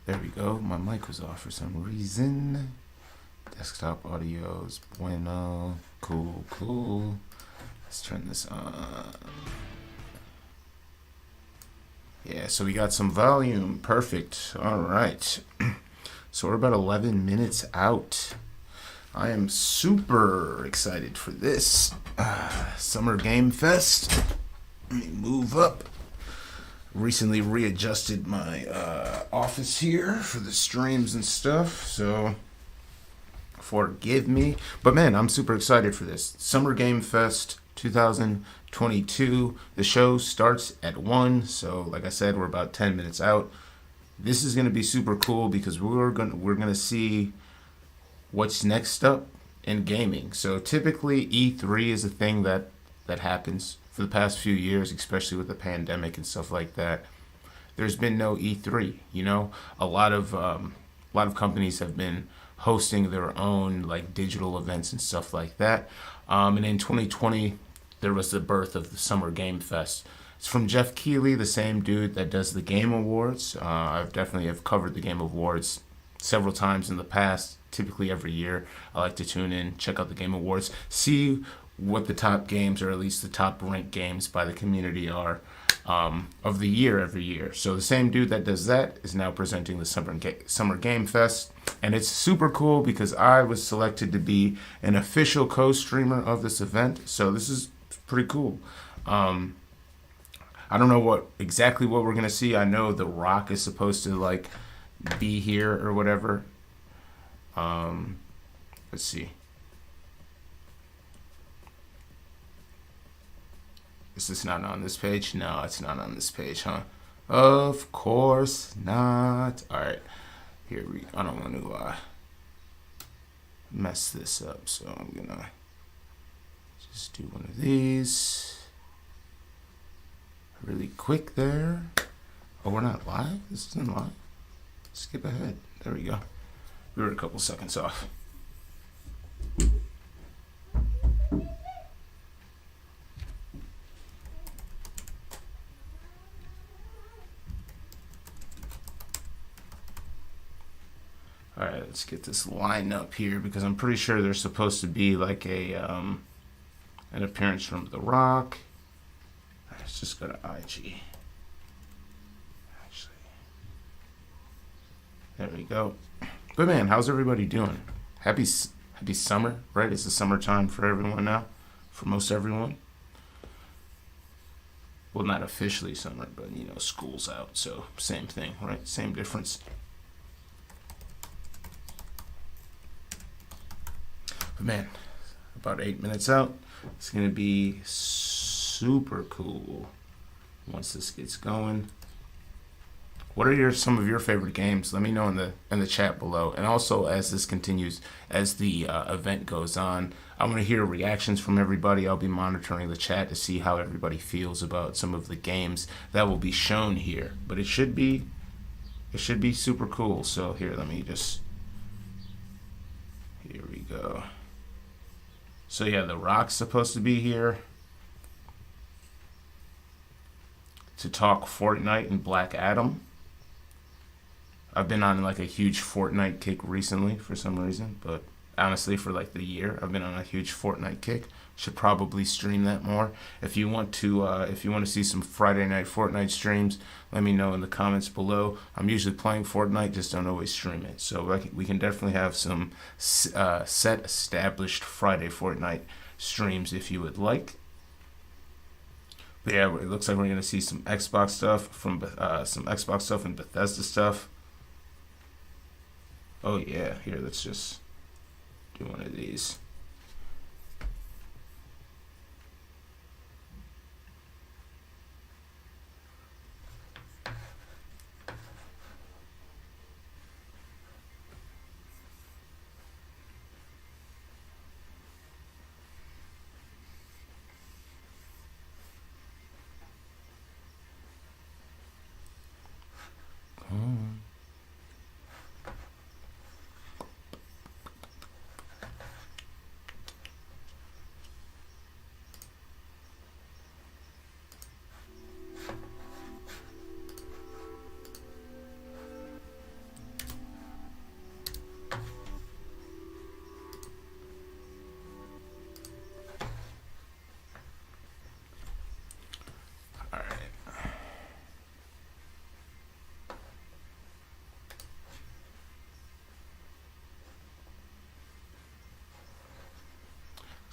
There we go. My mic was off for some reason. Desktop audio is bueno. Cool, cool. Let's turn this on. Yeah, so we got some volume. Perfect. All right. So we're about 11 minutes out. I am super excited for this. Summer Game Fest. Let me move up. Recently readjusted my office here for the streams and stuff, so forgive me. But man, I'm super excited for this. Summer Game Fest 2022. The show starts at 1, so like I said, we're about 10 minutes out. This is going to be super cool because we're going to see what's next up in gaming. So typically E3 is a thing that happens for the past few years, especially with the pandemic and stuff like that. There's been no E3, you know. A lot of companies have been hosting their own like digital events and stuff like that. And in 2020, there was the birth of the Summer Game Fest. It's from Geoff Keighley, the same dude that does the Game Awards. I've definitely have covered the Game Awards several times in the past. Typically every year, I like to tune in, check out the Game Awards, see what the top games, or at least the top ranked games by the community are of the year every year. So the same dude that does that is now presenting the Summer Game Fest. And it's super cool because I was selected to be an official co-streamer of this event. So this is pretty cool. I don't know exactly what we're going to see. I know The Rock is supposed to like be here or whatever. Let's see. Is this not on this page? No, it's not on this page, huh? Of course not. All right. I don't want to mess this up, so I'm going to just do one of these really quick there. Oh, we're not live? This isn't live. Skip ahead. There we go. We were a couple seconds off. All right, let's get this line up here because I'm pretty sure there's supposed to be like an appearance from The Rock. Let's just go to IG. Actually, there we go. But man, how's everybody doing? Happy summer, right? It's the summertime for everyone now, for most everyone. Well, not officially summer, but you know, school's out, so same thing, right? Same difference. But man, about 8 minutes out. It's gonna be super cool once this gets going. What are some of your favorite games? Let me know in the chat below. And also, as this continues, as the event goes on, I want to hear reactions from everybody. I'll be monitoring the chat to see how everybody feels about some of the games that will be shown here. But it should be super cool. So here we go. So yeah, The Rock's supposed to be here to talk Fortnite and Black Adam. I've been on like a huge Fortnite kick recently for some reason, but honestly for like the year, I've been on a huge Fortnite kick. Should probably stream that more. If you want to see some Friday night Fortnite streams, let me know in the comments below. I'm usually playing Fortnite, just don't always stream it. So we can definitely have some set established Friday Fortnite streams if you would like. But yeah, it looks like we're gonna see some Xbox stuff and Bethesda stuff. Oh yeah, here, let's just do one of these.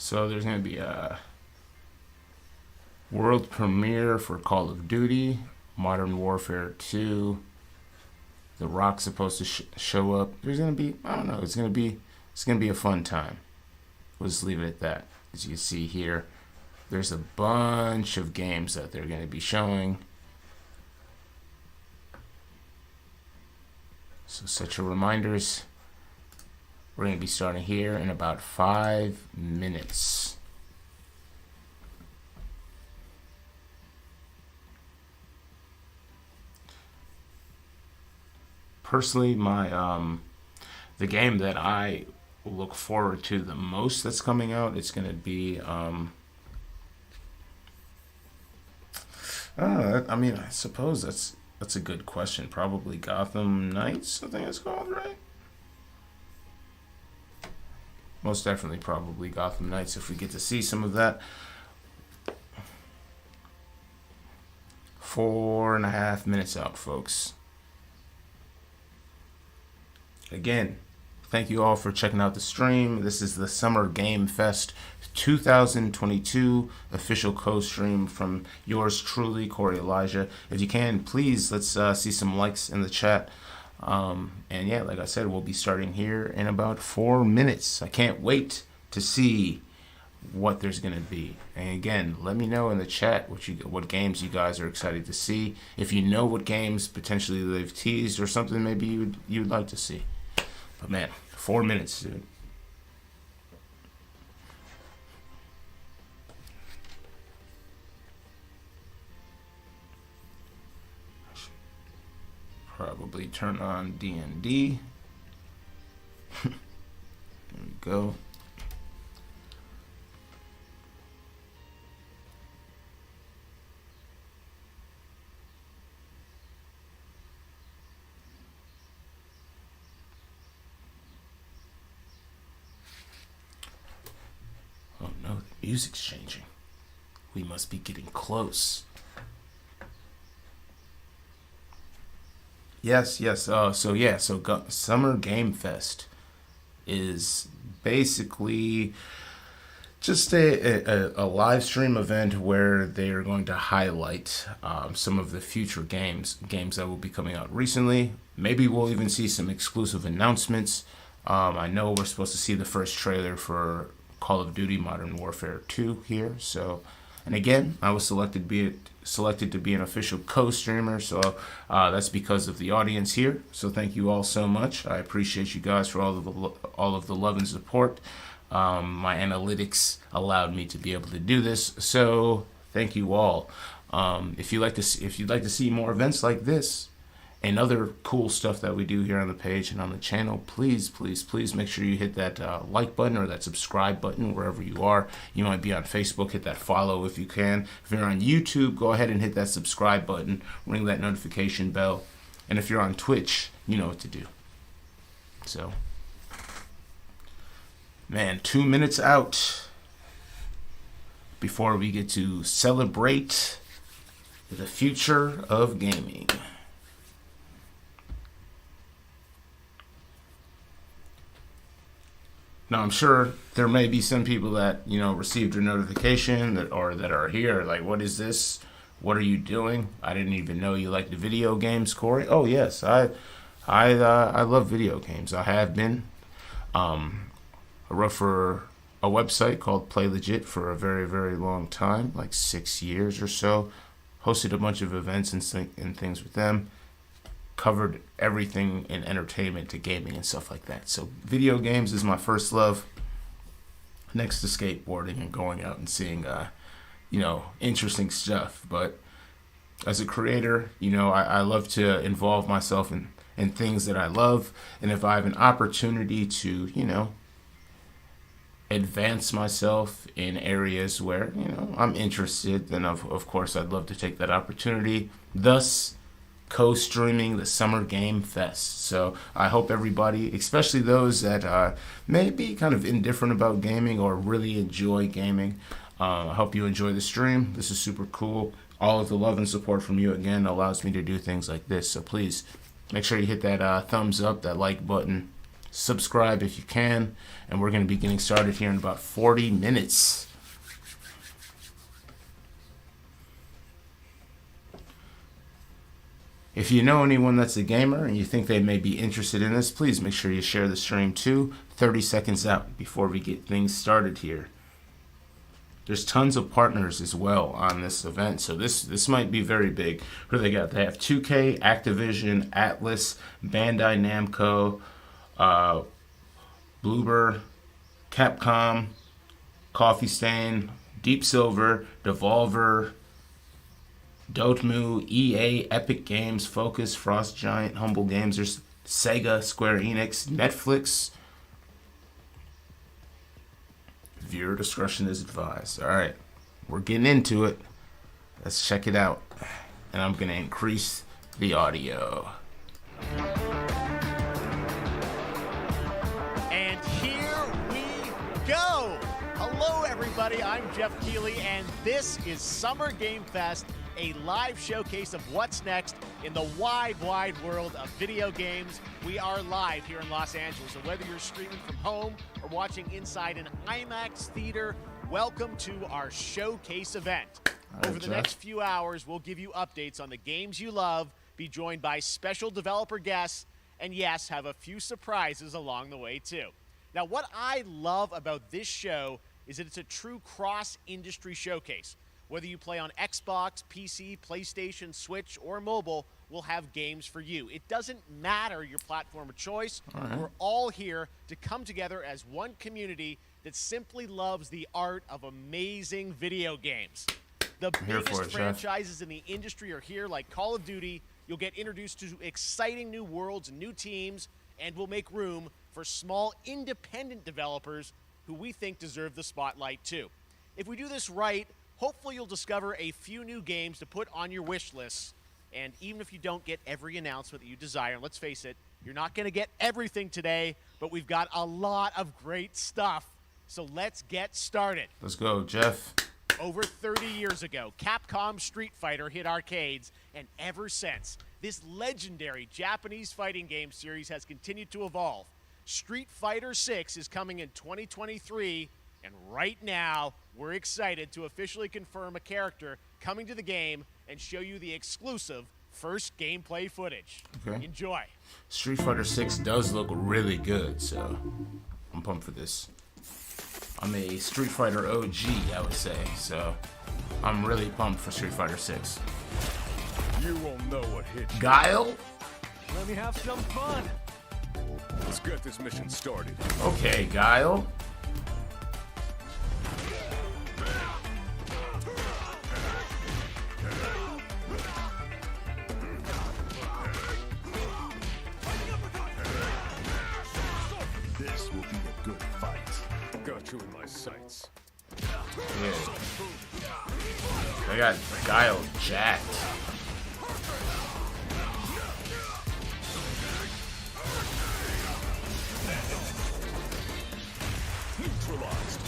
So there's going to be a world premiere for Call of Duty, Modern Warfare 2. The Rock's supposed to show up. There's going to be, I don't know, it's going to be a fun time. We'll just leave it at that. As you see here, there's a bunch of games that they're going to be showing. So set your reminders. We're going to be starting here in about 5 minutes. Personally, the game that I look forward to the most that's coming out, it's going to be I suppose that's a good question. Probably Gotham Knights, I think it's called, right? Most definitely probably Gotham Knights if we get to see some of that. 4.5 minutes out, folks. Again, thank you all for checking out the stream. This is the Summer Game Fest 2022 official co-stream from yours truly, Koerri Elijah. If you can, please, let's see some likes in the chat. And yeah, like I said, we'll be starting here in about 4 minutes. I can't wait to see what there's going to be. And again, let me know in the chat what games you guys are excited to see. If you know what games potentially they've teased or something maybe you'd like to see. But man, 4 minutes, dude. I should probably turn on D&D. There we go. Music's changing. We must be getting close. Yes. Summer Game Fest is basically just a live stream event where they are going to highlight some of the future games that will be coming out recently. Maybe we'll even see some exclusive announcements. I know we're supposed to see the first trailer for Call of Duty Modern Warfare 2 here. So, and again, I was selected to be an official co-streamer, so that's because of the audience here. So thank you all so much. I appreciate you guys for all of the love and support. My analytics allowed me to be able to do this, so thank you all. If you'd like to see more events like this and other cool stuff that we do here on the page and on the channel, please make sure you hit that like button or that subscribe button wherever you are. You might be on Facebook, hit that follow if you can. If you're on YouTube, go ahead and hit that subscribe button, ring that notification bell. And if you're on Twitch, you know what to do. So, man, 2 minutes out before we get to celebrate the future of gaming. Now, I'm sure there may be some people that, received your notification that are here. Like, what is this? What are you doing? I didn't even know you liked the video games, Koerri. Oh, yes. I love video games. I have been. I wrote for a website called Play Legit for a very, very long time, like 6 years or so. Hosted a bunch of events and things with them. Covered everything in entertainment to gaming and stuff like that. So video games is my first love, next to skateboarding and going out and seeing, interesting stuff. But as a creator, I love to involve myself in things that I love. And if I have an opportunity to, advance myself in areas where, I'm interested, then of course I'd love to take that opportunity. Thus, co-streaming the Summer Game Fest. So I hope everybody, especially those that may be kind of indifferent about gaming or really enjoy gaming, I hope you enjoy the stream. This is super cool. All of the love and support from you, again, allows me to do things like this. So please make sure you hit that thumbs up, that like button, subscribe if you can, and we're going to be getting started here in about 40 minutes. If you know anyone that's a gamer and you think they may be interested in this, please make sure you share the stream too. 30 seconds out before we get things started here. There's tons of partners as well on this event, so this might be very big. Who they got? They have 2K, Activision, Atlas, Bandai Namco, Bloober, Capcom, Coffee Stain, Deep Silver, Devolver, Dotemu, EA, Epic Games, Focus, Frost Giant, Humble Games. There's Sega, Square Enix, Netflix. Viewer discretion is advised. All right, we're getting into it. Let's check it out. And I'm going to increase the audio. And here we go. Hello, everybody. I'm Geoff Keighley, and this is Summer Game Fest, a live showcase of what's next in the wide, wide world of video games. We are live here in Los Angeles, so whether you're streaming from home or watching inside an IMAX theater, welcome to our showcase event. Over the next few hours, we'll give you updates on the games you love, be joined by special developer guests, and yes, have a few surprises along the way too. Now, what I love about this show is that it's a true cross-industry showcase. Whether you play on Xbox, PC, PlayStation, Switch, or mobile, we'll have games for you. It doesn't matter your platform of choice. We're all here to come together as one community that simply loves the art of amazing video games. The biggest franchises in the industry are here, like Call of Duty. You'll get introduced to exciting new worlds and new teams, and we'll make room for small independent developers who we think deserve the spotlight too. If we do this right, hopefully you'll discover a few new games to put on your wish lists. And even if you don't get every announcement that you desire, and let's face it, you're not going to get everything today, but we've got a lot of great stuff. So let's get started. Let's go, Jeff. Over 30 years ago, Capcom Street Fighter hit arcades, and ever since, this legendary Japanese fighting game series has continued to evolve. Street Fighter 6 is coming in 2023, and right now, we're excited to officially confirm a character coming to the game and show you the exclusive first gameplay footage. Okay. Enjoy. Street Fighter 6 does look really good, so I'm pumped for this. I'm a Street Fighter OG, I would say, so I'm really pumped for Street Fighter 6. You won't know what hit you. Guile? Let me have some fun. Let's get this mission started. Okay, Guile. This will be a good fight. Got you in my sights. Yeah. I got Guile jacked. Neutralized.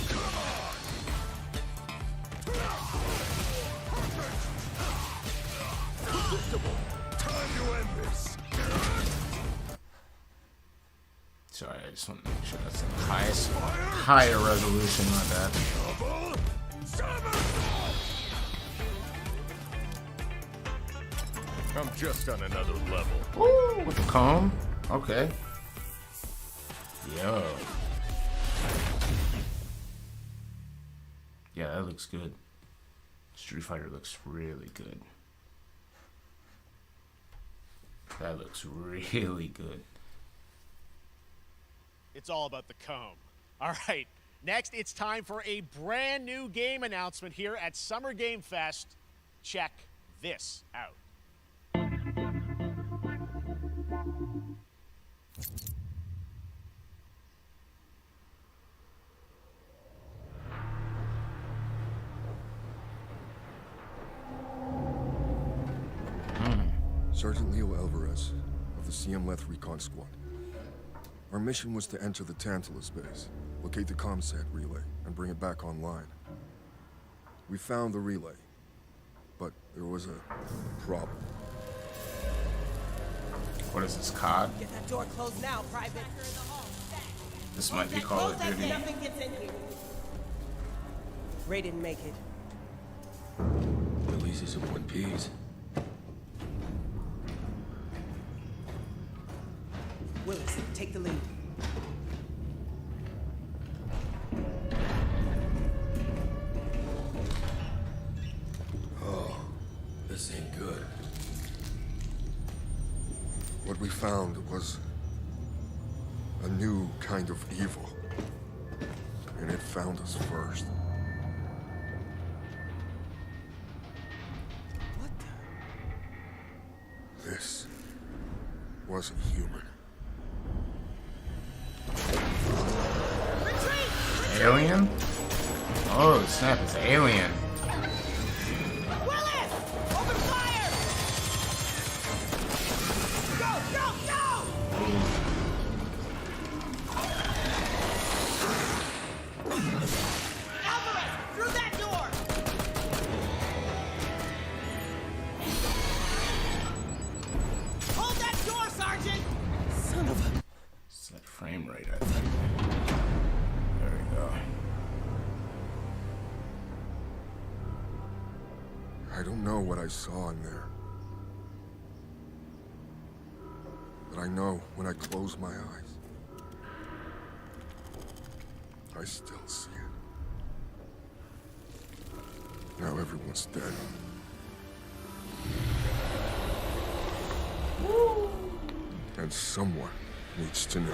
Predictable. Time to end this. Sorry, I just want to make sure that's the higher resolution, my bad. I'm just on another level. Ooh, with the comb? Okay. Yo. Yeah, that looks good. Street Fighter looks really good. That looks really good. It's all about the comb. All right, next it's time for a brand new game announcement here at Summer Game Fest. Check this out. Sergeant Leo Alvarez of the CM Leth Recon Squad. Our mission was to enter the Tantalus base, locate the ComSat relay, and bring it back online. We found the relay, but there was a problem. What is this, COD? Get that door closed now, Private. This might be Call of Duty. Nothing gets in here. Ray didn't make it. At least he's in one piece. Willis, take the lead. Oh, this ain't good. What we found was a new kind of evil. And it found us first. What the? This wasn't human. Alien? Oh, snap, it's Alien. Willis! Open fire! Go, go, go! Alvarez, through that door! Hold that door, Sergeant! Son of a... It's that frame rate, I think. There we go. I don't know what I saw in there. But I know when I close my eyes, I still see it. Now everyone's dead. And someone needs to know.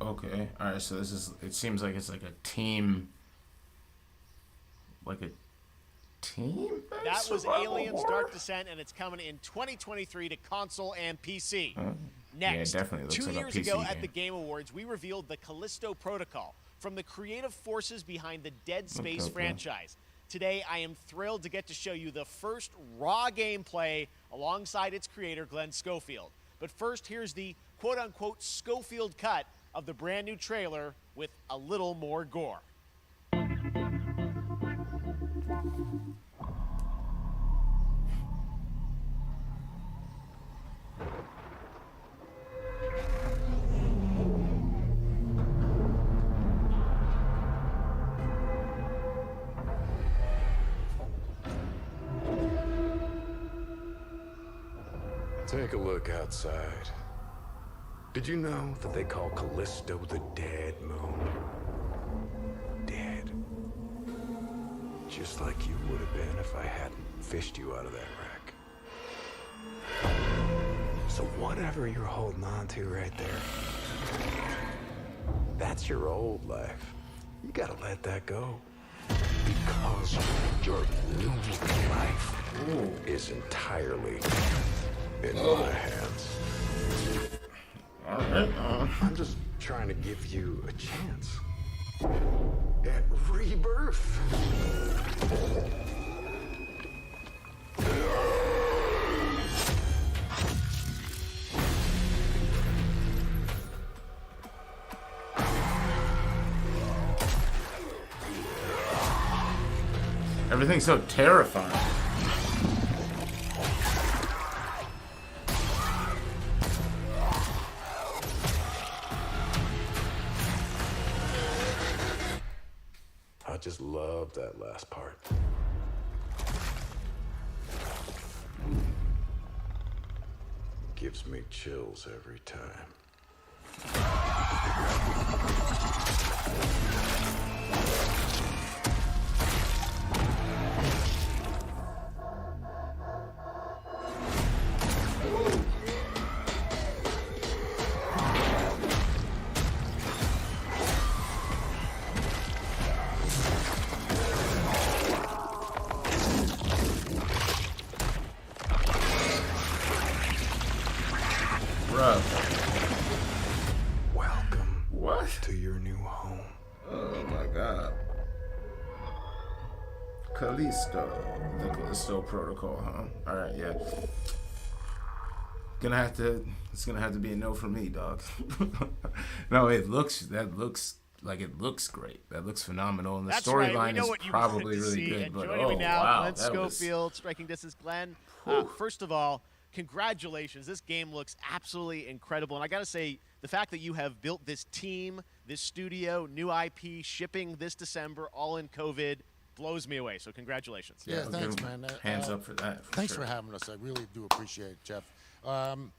Okay, alright, so this is, it seems like it's like a team, team? That was Aliens Dark Descent, and it's coming in 2023 to console and PC. Next, yeah, it definitely looks 2 like a years PC ago game. at the Game Awards, we revealed the Callisto Protocol from the creative forces behind the Dead Space Okay. franchise. Today, I am thrilled to get to show you the first raw gameplay alongside its creator, Glenn Schofield. But first, here's the quote-unquote Schofield cut of the brand new trailer with a little more gore. Take a look outside. Did you know that they call Callisto the Dead Moon? Dead. Just like you would have been if I hadn't fished you out of that wreck. So whatever you're holding on to right there, that's your old life. You gotta let that go. Because your new life is entirely in my hands. Alright, I'm just trying to give you a chance at rebirth. everything's so terrifying. I just love that last part. Gives me chills every time. Bro. Welcome What? to your new home. Oh my god. Callisto. The Callisto Protocol, huh? Alright, yeah. It's gonna have to be a no for me, dog. No, it looks great. That looks phenomenal, and the storyline is probably really good. And but joining me now, wow, Glenn Schofield, striking distance. Glenn, first of all, congratulations. This game looks absolutely incredible, and I got to say, the fact that you have built this team, this studio, new IP, shipping this December, all in COVID, blows me away. So congratulations. Yeah, thanks, man. Hands up for that. Thanks for having us. I really do appreciate it, Jeff. And,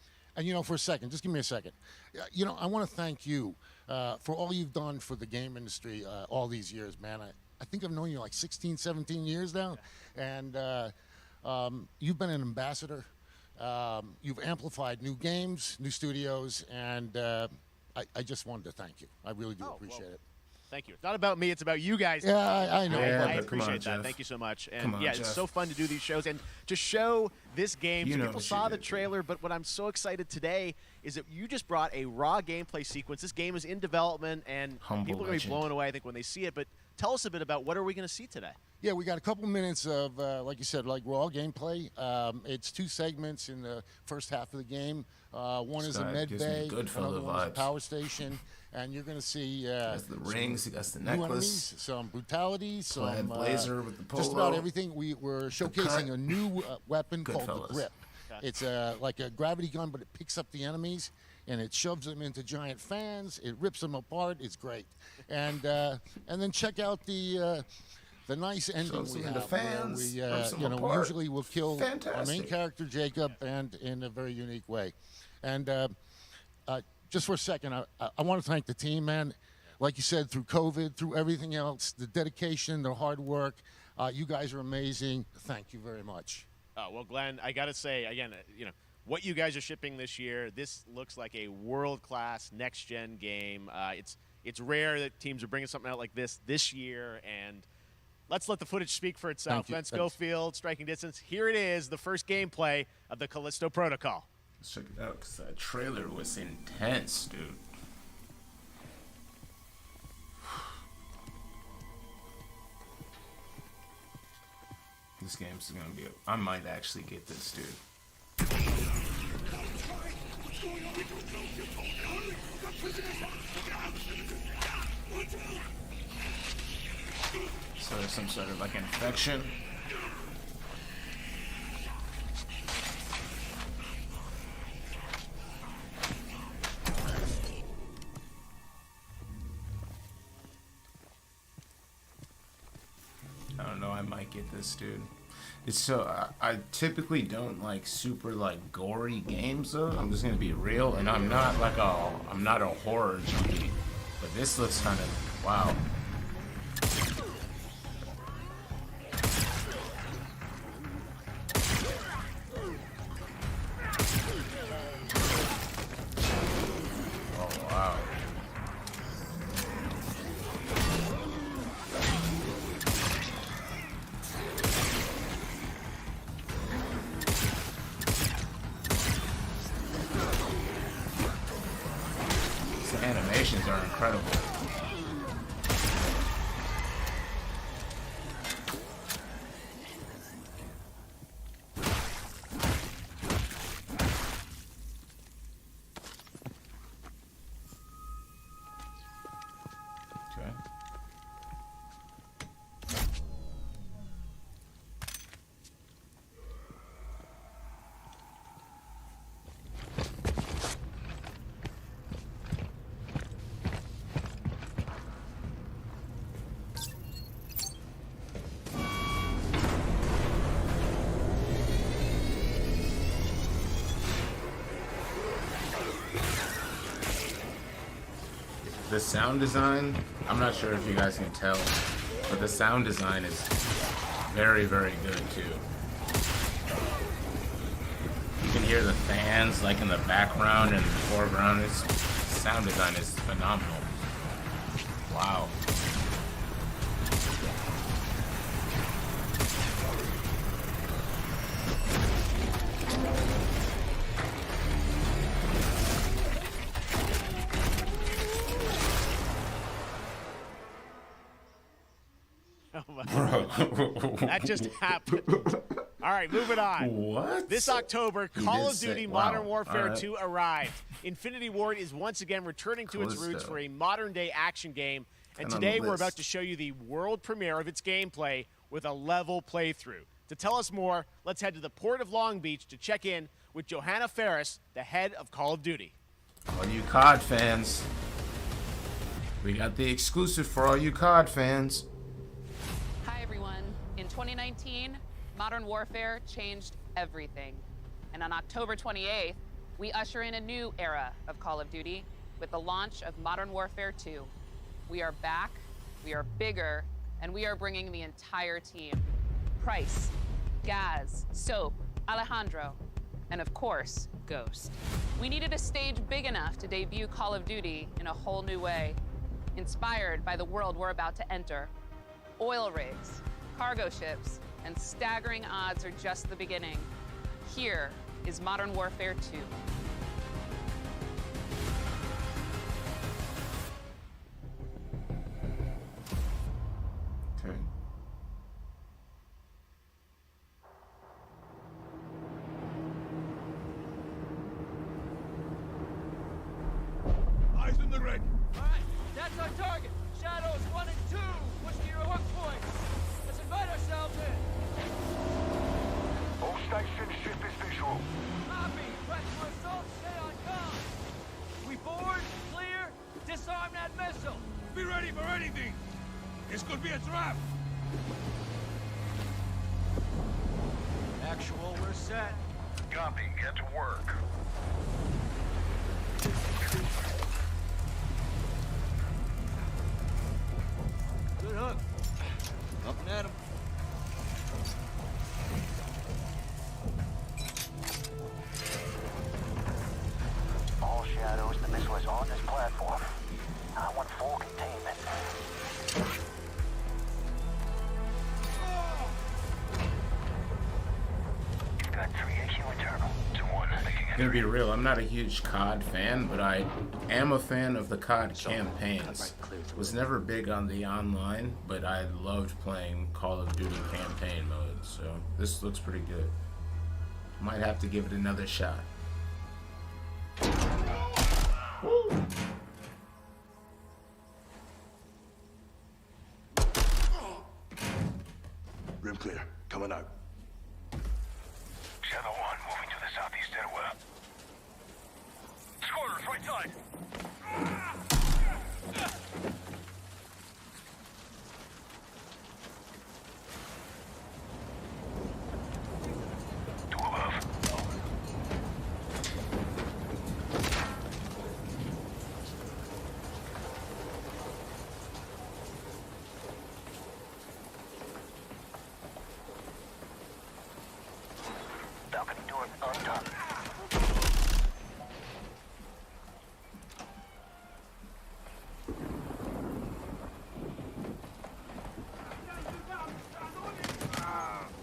for a second, just give me a second. I want to thank you for all you've done for the game industry all these years, man. I think I've known you like 16, 17 years now. And you've been an ambassador. You've amplified new games, new studios, and I just wanted to thank you. I really do appreciate it. Thank you. It's not about me. It's about you guys. Yeah, I know. I appreciate that. Thank you so much. And Jeff. It's so fun to do these shows and to show this game. So people saw the trailer, but what I'm so excited today is that you just brought a raw gameplay sequence. This game is in development, and people are going to be blown away, I think, when they see it. But tell us a bit about what are we going to see today? Yeah, we got a couple minutes of, like you said, like raw gameplay. It's 2 segments in the first half of the game. One is a med bay, another one is a power station, and you're going to see that's the rings, that's the necklace, enemies, some brutality, some blazer with the polo, just about everything. We're showcasing a new weapon called the grip. Okay. It's like a gravity gun, but it picks up the enemies and it shoves them into giant fans. It rips them apart. It's great, and then check out the nice ending we have. Fans, we usually will kill our main character Jacob, and in a very unique way. And just for a second, I want to thank the team, man. Like you said, through COVID, through everything else, the dedication, the hard work, you guys are amazing. Thank you very much. Well, Glenn, I got to say again, what you guys are shipping this year. This looks like a world-class next-gen game. It's rare that teams are bringing something out like this year, and let's let the footage speak for itself. Glenn Schofield, striking distance. Here it is, the first gameplay of the Callisto Protocol. Let's check it out, because that trailer was intense, dude. This game's going to be... I might actually get this, dude. So there's some sort of like infection. I don't know, I might get this, dude. It's so I typically don't like super like gory games though. I'm just gonna be real, and I'm not a horror junkie, but this looks kind of wow. Oh wow. The animations are incredible. Okay. The sound design, I'm not sure if you guys can tell, but the sound design is very, very good too. You can hear the fans like in the background and the foreground. Sound design is phenomenal. Wow. All That just happened. All right, moving on. What? This October, Call of say- Duty wow. Modern Warfare All right. 2 arrived. Infinity Ward is once again returning to its roots Callisto. for a modern-day action game, and And on today the we're list. about to show you the world premiere of its gameplay with a level playthrough. To tell us more, let's head to the Port of Long Beach to check in with Johanna Ferris, the head of Call of Duty. All you COD fans, we got the exclusive for all you COD fans. Hi everyone. In 2019, Modern Warfare changed everything. And on October 28th, we usher in a new era of Call of Duty with the launch of Modern Warfare 2. We are back, we are bigger, and we are bringing the entire team. Price, Gaz, Soap, Alejandro, and of course, Ghost. We needed a stage big enough to debut Call of Duty in a whole new way, inspired by the world we're about to enter. Oil rigs, cargo ships, and staggering odds are just the beginning. Here is Modern Warfare 2. Okay. Eyes on the red. All right, that's our target. Shadows 1 and 2. Push to your hook points. Let's invite ourselves in. All stations, ship is visual. Copy. Press for assault. Stay on comm. We board, clear, disarm that missile. Be ready for anything. This could be a trap. Actual, we're set. Copy. Get to work. Good hook. Up and at him. All Shadows, the missile is on this platform. I want full containment. Got 3 AQ internal. 2-1. Gonna be real, I'm not a huge COD fan, but I am a fan of the COD campaigns. Was never big on the online, but I loved playing Call of Duty campaign mode, so this looks pretty good. Might have to give it another shot. Rim clear. Coming out. Shadow 1 moving to the southeast stairwell. Squatters, right side. Two above. Balcony door undone.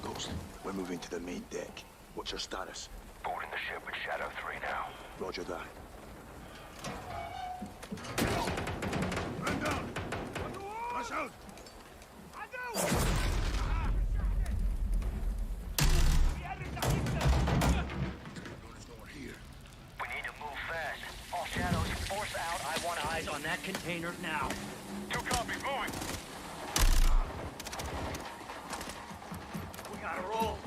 Ghost, we're moving to the main deck. What's your status? Boarding the ship with Shadow 3 now. Roger that. Man down! Rush out! We need to move fast. All Shadows, force out. I want eyes on that container now. 2 copies, moving! We gotta roll.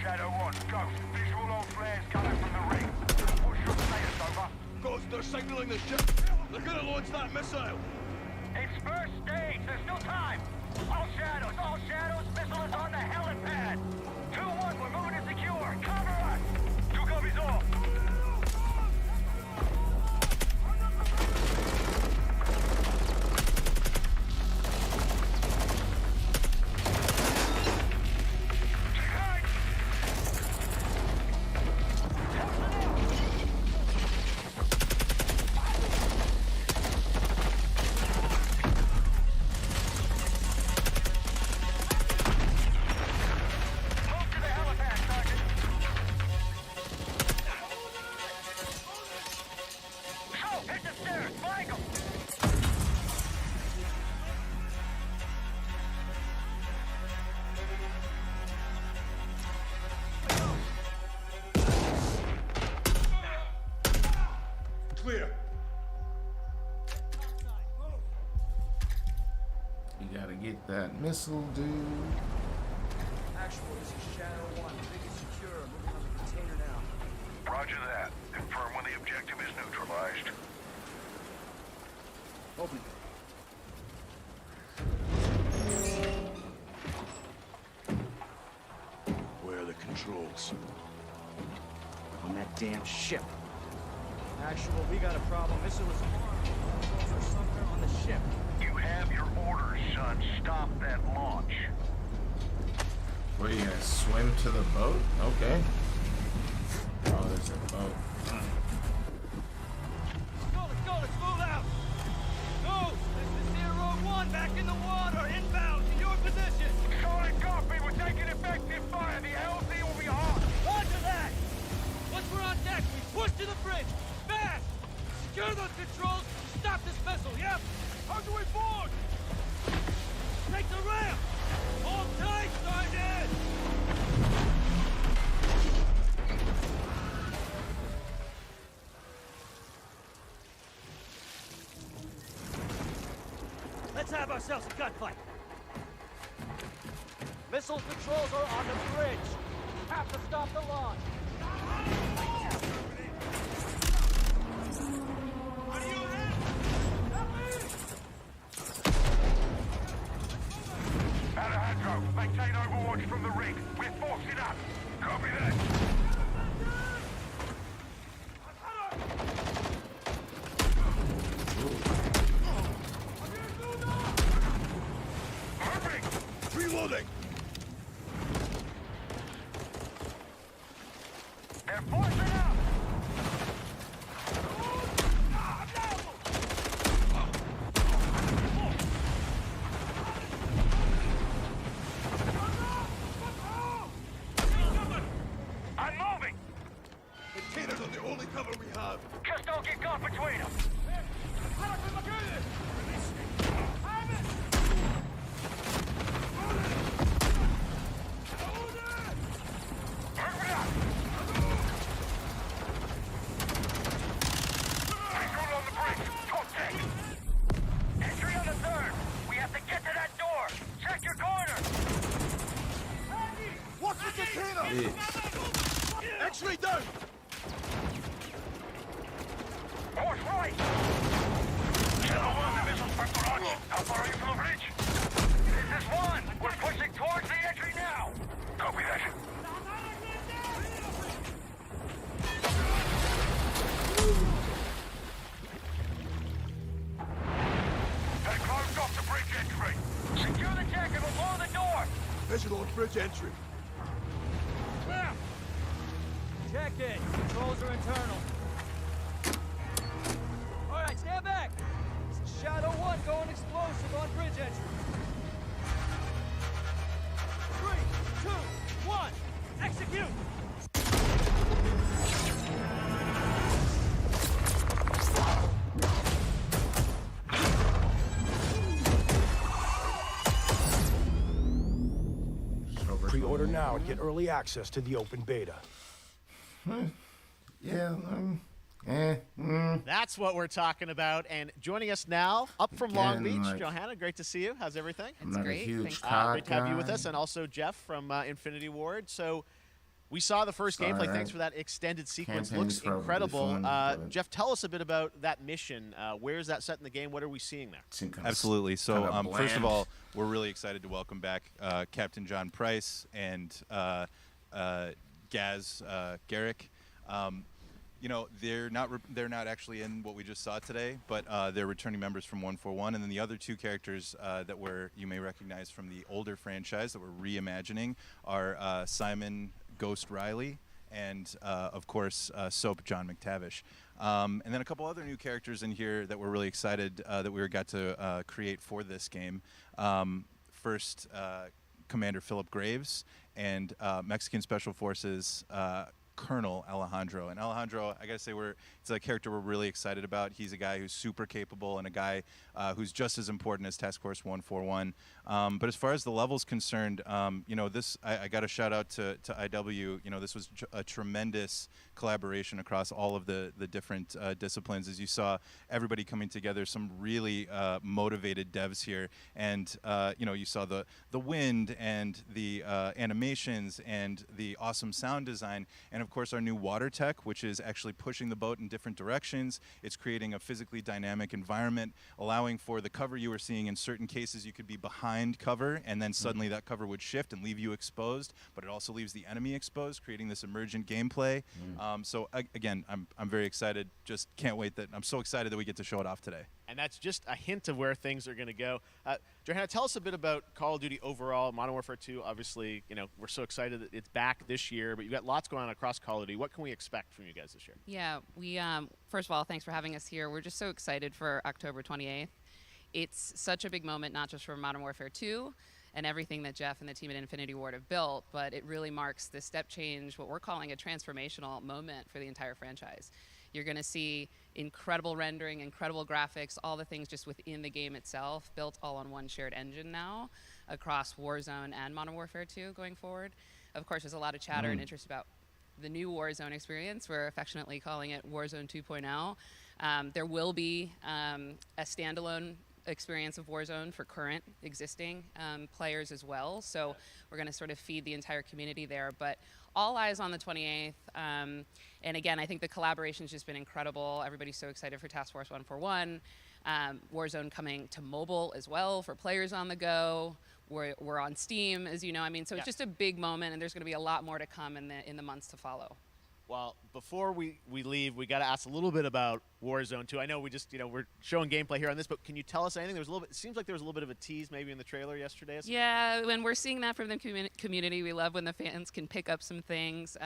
Shadow 1, Ghost. Visual on flares coming from the ring. What's your status, over? Ghost, they're signaling the ship. They're gonna launch that missile. It's first stage. There's no time. All Shadows. Missile is on the helipad. 2-1, we're moving to secure. Cover us. 2 copies all. Move to the helipad, Sergeant. gotta get that missile, dude. Actual, this is Shadow 1. Rig is secure. Moving on the container now. Roger that. Confirm when the objective is neutralized. Open. Where are the controls? On that damn ship. Actual, we got a problem. Missile was armed. Controls are somewhere on the ship. You have your orders, son. Stop that launch. What, are you gonna swim to the boat? Okay. Oh, there's a boat. Let's go, let's move out! Ghost, this is Zero 1, back in the water, inbound, to your position! Solid copy. We're taking effective fire. The LZ will be hot. Roger that! Once we're on deck, we push to the bridge! Fast! Secure those controls! Stop this vessel, yep! How do we board? Take the ramp! Hold tight, Sergeant! Let's have ourselves a gunfight! Missile controls are on the bridge! Have to stop the launch! Alejandro, maintain overwatch from the rig. We're forcing up. Copy that. Moving. Reloading. They're forcing up. I'm moving. Containers are the only cover we have. Just don't get caught between them. Hurry up. Recruit on the bridge. Contact. Entry on the third. We have to get to that door. Check your corner. What's the container? X-ray down. Horse right. Shadow 1, the missile's for Koerri. How far are you from the bridge? This is 1. We're pushing towards the entry now. Copy that. They closed off the bridge entry. Secure the deck and we'll blow the door. Visual on bridge entry. Check it. Controls are internal. All right, stand back. This is Shadow 1 going explosive on bridge entry. 3, 2, 1, execute! Pre-order now and get early access to the open beta. Yeah, That's what we're talking about. And joining us now, up from Long Again, Beach, like- Johanna, great to see you. How's everything? I'm not great, a huge thanks. cock Great to have you with guy. us, and also Geoff from Infinity Ward. So we saw the first gameplay. alright. Thanks for that extended sequence. Campaign's Looks probably incredible. fun, but- Geoff, tell us a bit about that mission. Where is that set in the game? What are we seeing there? Seem kinda Absolutely. So, kinda first of bland. all, we're really excited to welcome back Captain John Price and Gaz Garrick. You know, they're not actually in what we just saw today, but they're returning members from 141, and then the other two characters that you may recognize from the older franchise that we're reimagining are Simon Ghost Riley and, of course, Soap John McTavish. And then a couple other new characters in here that we're really excited that we got to create for this game. First, Commander Philip Graves and Mexican Special Forces Colonel Alejandro. And Alejandro, I gotta say, it's a character we're really excited about. He's a guy who's super capable and a guy who's just as important as Task Force 141. But as far as the level's concerned, I got a shout out to IW. This was a tremendous collaboration across all of the different disciplines. As you saw, everybody coming together, some really motivated devs here. And, you saw the wind and the animations and the awesome sound design. And of course, our new water tech, which is actually pushing the boat in different directions. It's creating a physically dynamic environment, allowing for the cover you were seeing. In certain cases, you could be behind cover, and then suddenly that cover would shift and leave you exposed, but it also leaves the enemy exposed, creating this emergent gameplay. Again, I'm very excited. Just can't wait I'm so excited that we get to show it off today. And that's just a hint of where things are going to go. Johanna, tell us a bit about Call of Duty overall. Modern Warfare 2, obviously, we're so excited that it's back this year, but you've got lots going on across Call of Duty. What can we expect from you guys this year? Yeah, we first of all, thanks for having us here. We're just so excited for October 28th. It's such a big moment, not just for Modern Warfare 2 and everything that Geoff and the team at Infinity Ward have built, but it really marks this step change, what we're calling a transformational moment for the entire franchise. You're going to see incredible rendering, incredible graphics, all the things just within the game itself, built all on one shared engine now across Warzone and Modern Warfare 2 going forward. Of course, there's a lot of chatter and interest about the new Warzone experience. We're affectionately calling it Warzone 2.0. There will be a standalone experience of Warzone for current existing players as well. So we're going to sort of feed the entire community there. But all eyes on the 28th. And again, I think the collaboration's just been incredible. Everybody's so excited for Task Force 141. Warzone coming to mobile as well for players on the go. We're on Steam, as you know. So it's just a big moment, and there's going to be a lot more to come in the months to follow. Well, before we leave, we got to ask a little bit about Warzone 2. I know we just, we're showing gameplay here on this, but can you tell us anything? It seems like there was a little bit of a tease maybe in the trailer yesterday. Yeah, when we're seeing that from the community, we love when the fans can pick up some things,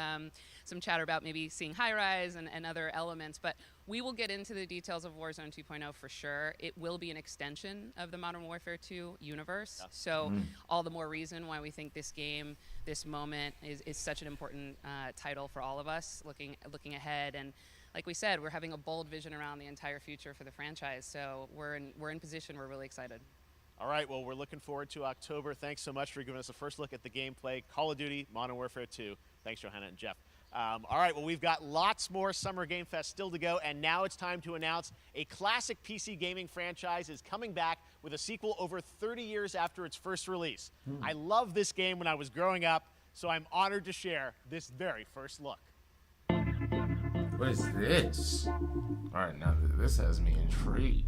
some chatter about maybe seeing high rise and other elements, but we will get into the details of Warzone 2.0 for sure. It will be an extension of the Modern Warfare 2 universe, so all the more reason why we think this game, this moment is such an important title for all of us looking ahead. And like we said, we're having a bold vision around the entire future for the franchise, so we're in position. We're really excited. All right, well, we're looking forward to October. Thanks so much for giving us a first look at the gameplay. Call of Duty, Modern Warfare 2. Thanks, Johanna and Geoff. All right, well, we've got lots more Summer Game Fest still to go, and now it's time to announce a classic PC gaming franchise is coming back with a sequel over 30 years after its first release. I loved this game when I was growing up, so I'm honored to share this very first look. What is this? All right, now this has me intrigued.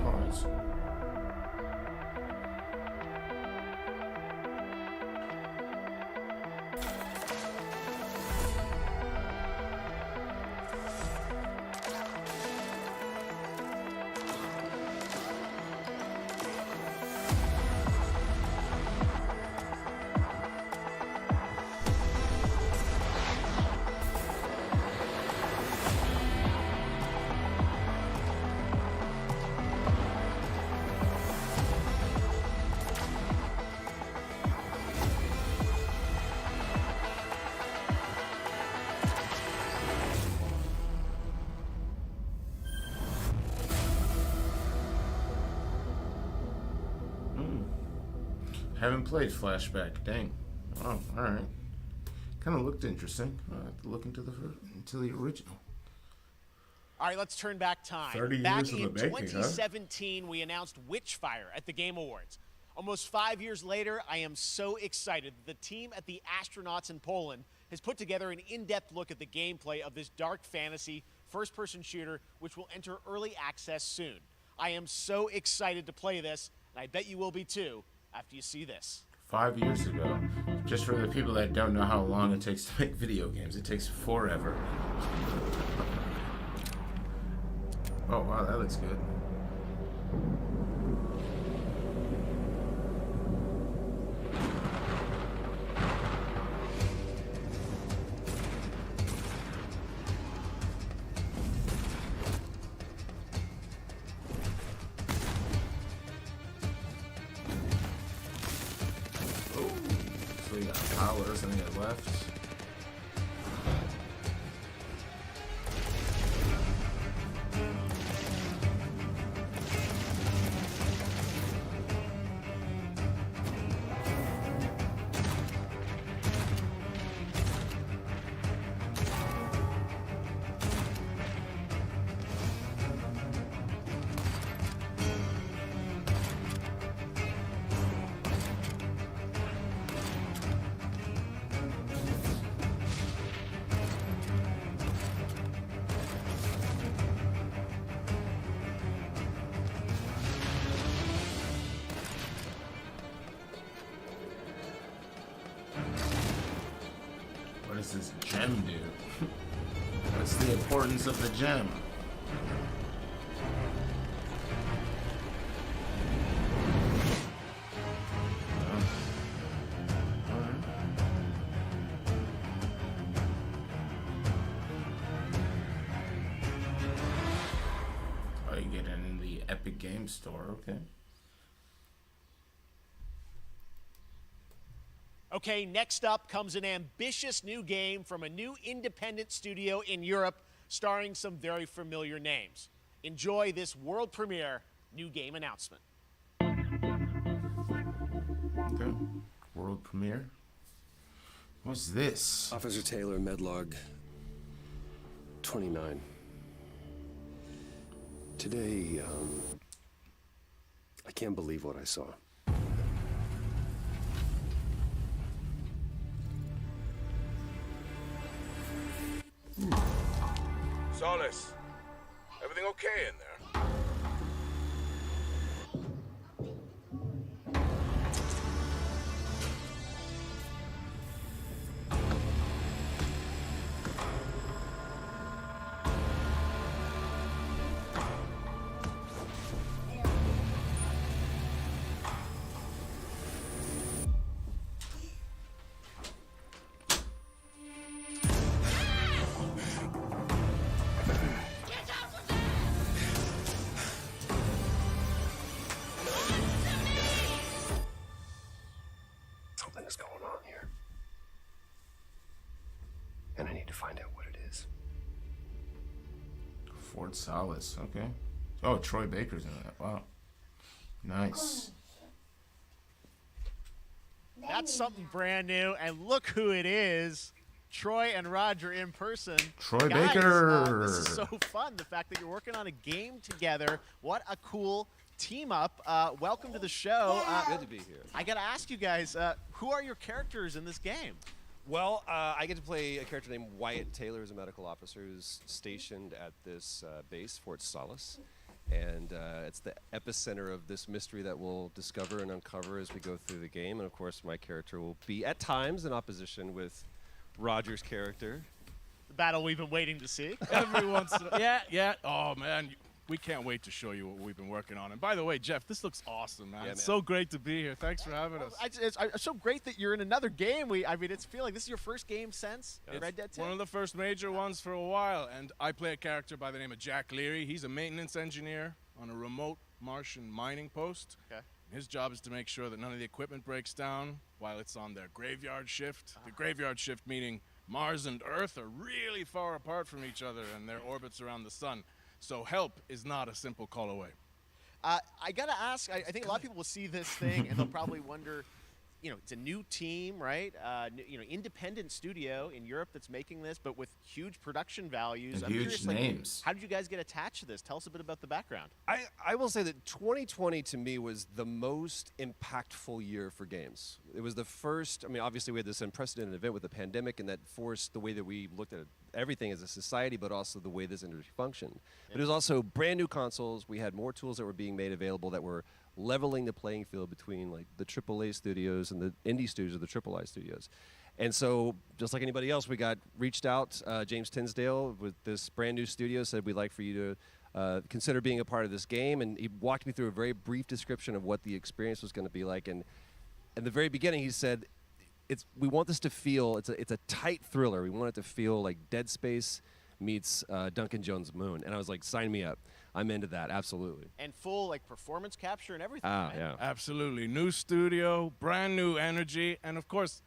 Pause. Haven't played Flashback. Dang. Oh, all right. Kind of looked interesting. I'll have to look into the original. All right, let's turn back time. 30 back years in in the making, 2017, we announced Witchfire at the Game Awards. Almost 5 years later, I am so excited that the team at the Astronauts in Poland has put together an in-depth look at the gameplay of this dark fantasy first-person shooter, which will enter early access soon. I am so excited to play this, and I bet you will be too after you see this. 5 years ago. Just for the people that don't know how long it takes to make video games, it takes forever. Oh, wow, that looks good. Power, something that left. does this gem do? What's the importance of the gem? Oh, you get it in the Epic Games Store, okay. Okay, next up comes an ambitious new game from a new independent studio in Europe starring some very familiar names. Enjoy this world premiere new game announcement. Okay. World premiere. What's this? Officer Taylor, Medlog 29. Today, I can't believe what I saw. Solis, everything okay in there? Something is going on here. And I need to find out what it is. Fort Solis, okay. Oh, Troy Baker's in that. Wow. Nice. That's something brand new, and look who it is. Troy and Roger in person. Troy Guys, Baker. This is so fun, the fact that you're working on a game together. What a cool team up. Welcome to the show. Good to be here. I got to ask you guys, who are your characters in this game? Well, I get to play a character named Wyatt Taylor, who's a medical officer who's stationed at this base, Fort Solis. And it's the epicenter of this mystery that we'll discover and uncover as we go through the game. And of course, my character will be at times in opposition with Roger's character. The battle we've been waiting to see. Every once in a yeah. Oh, man. We can't wait to show you what we've been working on. And by the way, Geoff, this looks awesome, man. Yeah, It's man. so great to be here. Thanks for having us. It's so great that you're in another game. I mean, it's feel like this is your first game since Red Dead 2. One of the first major ones for a while. And I play a character by the name of Jack Leary. He's a maintenance engineer on a remote Martian mining post. Okay. His job is to make sure that none of the equipment breaks down while it's on their graveyard shift. The graveyard shift meaning Mars and Earth are really far apart from each other and their orbits around the sun. So help is not a simple call away. I got to ask, I think a lot of people will see this thing and they'll probably wonder, it's a new team, right? Independent studio in Europe that's making this, but with huge production values. And huge names. How did you guys get attached to this? Tell us a bit about the background. I will say that 2020 to me was the most impactful year for games. It was the first, obviously we had this unprecedented event with the pandemic and that forced the way that we looked at everything as a society, but also the way this industry functioned. But it was also brand new consoles. We had more tools that were being made available that were leveling the playing field between like the AAA studios and the indie studios or the AAA studios. And so just like anybody else, we got reached out. James Tinsdale with this brand new studio said we'd like for you to consider being a part of this game. And he walked me through a very brief description of what the experience was going to be like. And in the very beginning, he said, we want this to feel, it's a tight thriller. We want it to feel like Dead Space meets Duncan Jones' Moon. And I was like, sign me up. I'm into that, absolutely. And full performance capture and everything. Yeah. Absolutely. New studio, brand new energy, and of course,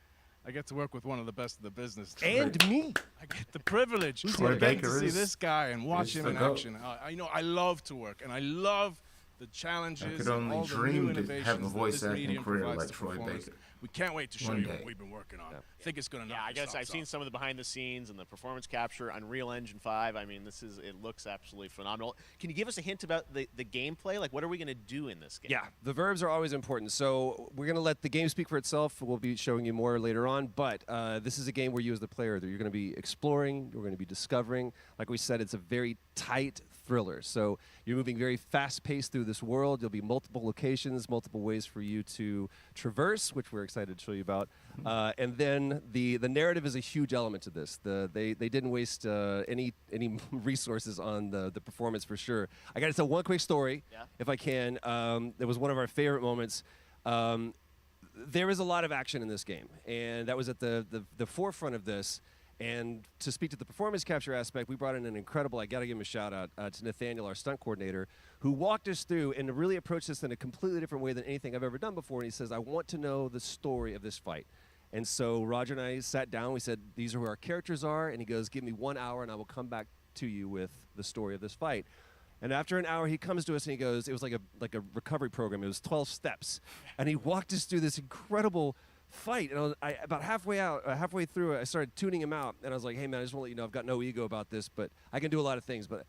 I get to work with one of the best of the business. And me. I get the privilege of getting to see this guy and watch him in action. I love to work, and I love the challenges I could and only all the dream new to innovations have a that voice this acting medium career provides like to Troy performers. Baker. We can't wait to show One you what day. we've been working on. I think it's going to knock I your guess I've socks seen off. some of the behind the scenes and the performance capture, Unreal Engine 5. I mean, it looks absolutely phenomenal. Can you give us a hint about the gameplay? Like, what are we going to do in this game? Yeah, the verbs are always important. So we're going to let the game speak for itself. We'll be showing you more later on. But this is a game where you as the player, you're going to be exploring, you're going to be discovering. Like we said, it's a very tight thriller. So you're moving very fast-paced through this world. There'll be multiple locations, multiple ways for you to traverse, which we're excited to show you about. And then the narrative is a huge element to this. They didn't waste any resources on the performance for sure. I got to tell one quick story, if I can. It was one of our favorite moments. There is a lot of action in this game, and that was at the forefront of this. And to speak to the performance capture aspect, we brought in an incredible, I got to give him a shout out to Nathaniel, our stunt coordinator, who walked us through and really approached this in a completely different way than anything I've ever done before. And he says, I want to know the story of this fight. And so Roger and I sat down. We said, these are who our characters are. And he goes, give me 1 hour and I will come back to you with the story of this fight. And after an hour, he comes to us and he goes, it was like a recovery program. It was 12 steps. And he walked us through this incredible fight. And about halfway through it, I started tuning him out. And I was like, hey, man, I just want to let you know I've got no ego about this, but I can do a lot of things, but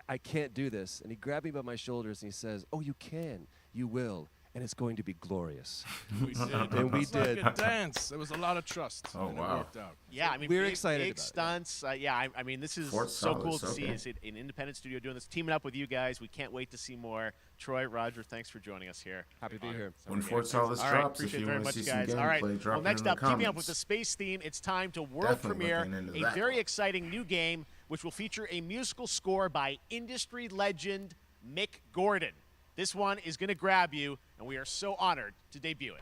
I can't do this. And he grabbed me by my shoulders and he says, oh, you can. You will. And it's going to be glorious. We did. And we did. Like a dance. There was a lot of trust. Oh, and wow. It worked out. Yeah, I mean, we're big, excited big about stunts. I mean, this is Fort so cool Solis, to see. Is it an independent studio doing this, teaming up with you guys? We can't wait to see more. Troy, Roger, thanks for joining us here. Happy to be here. When Fort Solis All right, drops, if appreciate you it very want to much, see some guys. All right. gameplay, drop Well, it next in the up, keeping up comments. with the space theme, it's time to world Definitely premiere looking into a that very one. exciting new game, which will feature a musical score by industry legend Mick Gordon. This one is going to grab you, and we are so honored to debut it.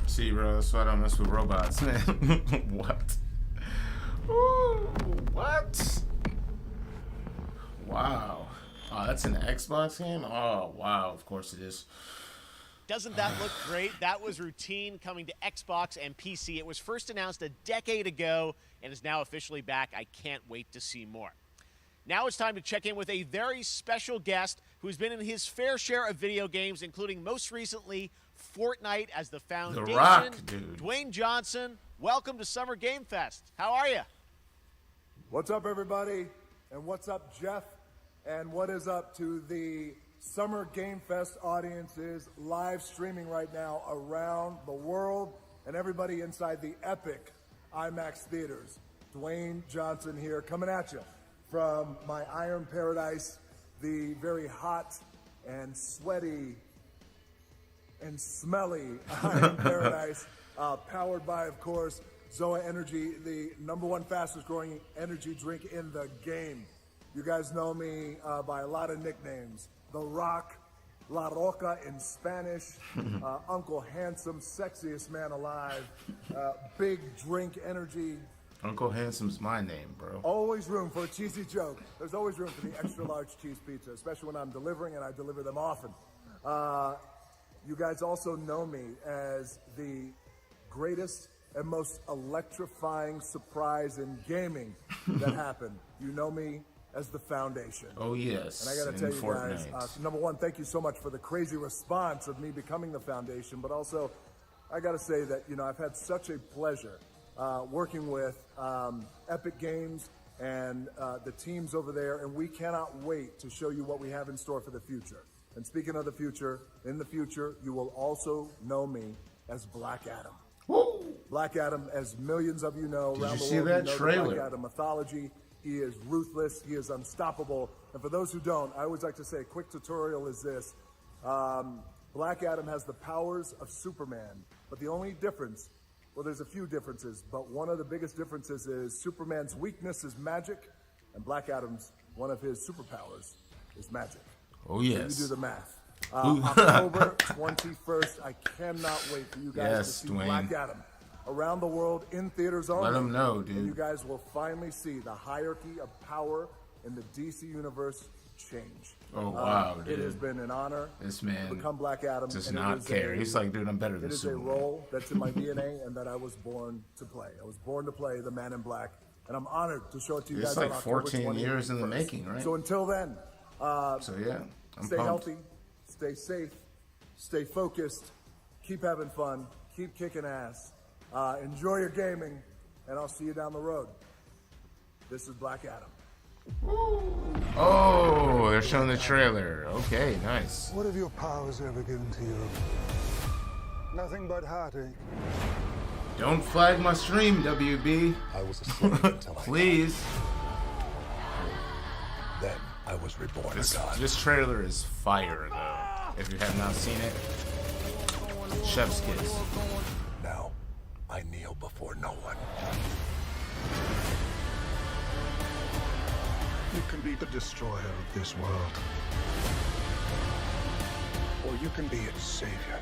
See, bro, that's why I don't mess with robots, man. What? Ooh, what? Wow. Oh, that's an Xbox game? Oh, wow. Of course it is. Doesn't that look great? That was routine coming to Xbox and PC. It was first announced a decade ago and is now officially back. I can't wait to see more. Now it's time to check in with a very special guest who's been in his fair share of video games, including most recently Fortnite as the Foundation. The Rock, dude. Dwayne Johnson, welcome to Summer Game Fest. How are you? What's up, everybody? And what's up, Jeff? And what is up to the Summer Game Fest audiences live streaming right now around the world and everybody inside the epic IMAX theaters. Dwayne Johnson here, coming at you from my Iron Paradise, the very hot and sweaty and smelly Iron Paradise, powered by, of course, Zoa Energy, the #1 fastest growing energy drink in the game. You guys know me by a lot of nicknames. The Rock, La Roca in Spanish, Uncle Handsome, sexiest man alive, Big Drink Energy. Uncle Handsome's my name, bro. Always room for a cheesy joke. There's always room for the extra large cheese pizza, especially when I'm delivering, and I deliver them often. You guys also know me as the greatest and most electrifying surprise in gaming that happened. You know me as the Foundation. Oh, yes. And I got to tell you guys, #1, thank you so much for the crazy response of me becoming the Foundation, but also I got to say that, you know, I've had such a pleasure working with Epic Games and the teams over there, and we cannot wait to show you what we have in store for the future. And speaking of the future, in the future, you will also know me as Black Adam. Woo! Black Adam, as millions of you know Did around you the see world, that you know trailer? the Black Adam mythology. He is ruthless. He is unstoppable. And for those who don't, I always like to say a quick tutorial is this. Black Adam has the powers of Superman, but the only difference, well, there's a few differences, but one of the biggest differences is Superman's weakness is magic, and Black Adam's, one of his superpowers, is magic. Oh, yes. So you do the math. October 21st, I cannot wait for you guys to see Dwayne. Black Adam around the world in theaters only. Let them know, dude. And you guys will finally see the hierarchy of power in the DC universe change. Oh, wow, It has dude. been an honor This man to become Black Adam. does and it not is care. He's like, dude, I'm better than It is a Superman. role that's in my DNA and that I was born to play. I was born to play the Man in Black, and I'm honored to show it to you It's guys like on October 14 years in the 21st. making, right? So until then, So, yeah, I'm stay pumped. healthy, stay safe, stay focused, keep having fun, keep kicking ass, enjoy your gaming, and I'll see you down the road. This is Black Adam. Oh, they're showing the trailer. Okay, nice. What have your powers ever given to you? Nothing but heartache. Don't flag my stream, WB. I was a slave until Please. Then I was reborn This, a god. this trailer is fire, though. If you have not seen it, chef's kiss. Now, I kneel before no one. You can be the destroyer of this world. Or you can be its savior.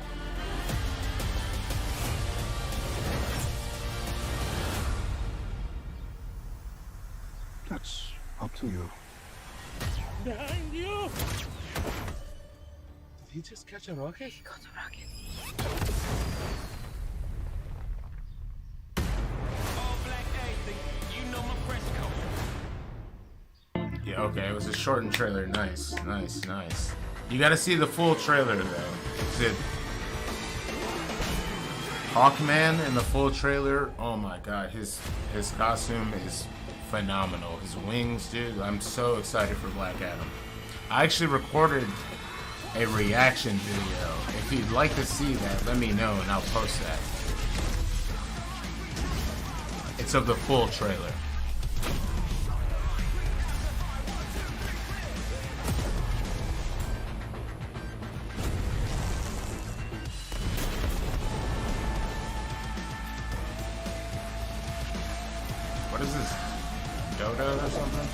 That's up to you. Behind you! Did he just catch a rocket? He got a rocket. Yeah, okay, it was a shortened trailer. Nice, nice, nice. You gotta see the full trailer, though. Is it Hawkman in the full trailer? Oh my god, his costume is phenomenal. His wings, dude. I'm so excited for Black Adam. I actually recorded a reaction video. If you'd like to see that, let me know and I'll post that. It's of the full trailer. What is this? Dodo or something?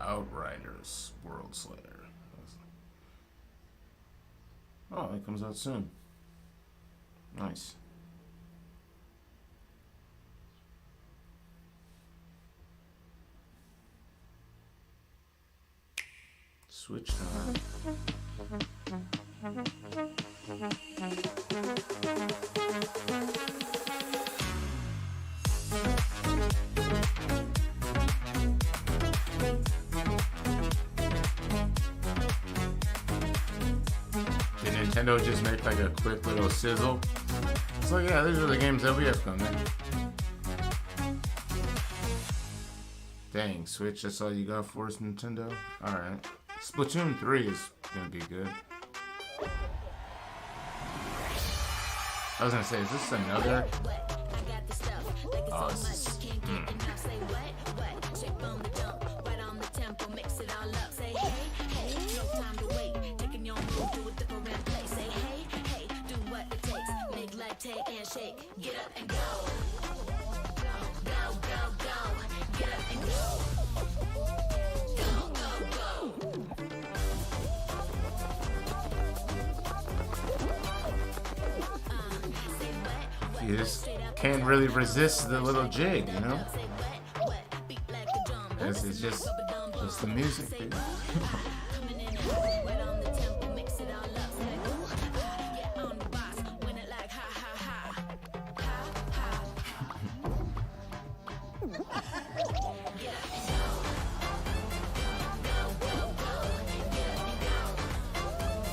Outriders World Slayer. Oh, it comes out soon. Nice. Switch time. Did Nintendo just make like a quick little sizzle? It's like, yeah, these are the games that we have coming. Dang, Switch, that's all you got for us, Nintendo? Alright. Splatoon 3 is gonna be good. I was gonna say, is this another? Oh, this is... Take and shake, get up and go. Go, go, go. Get up and go. Go, go, go. You just can't really resist the little jig, you know? It's just That's the music, dude. Coming in and wet on the temple, mix it all up. Say, ooh, get on the box, win it like ha ha ha. Ha ha. Get up and go. Go, go, go. Get up and go.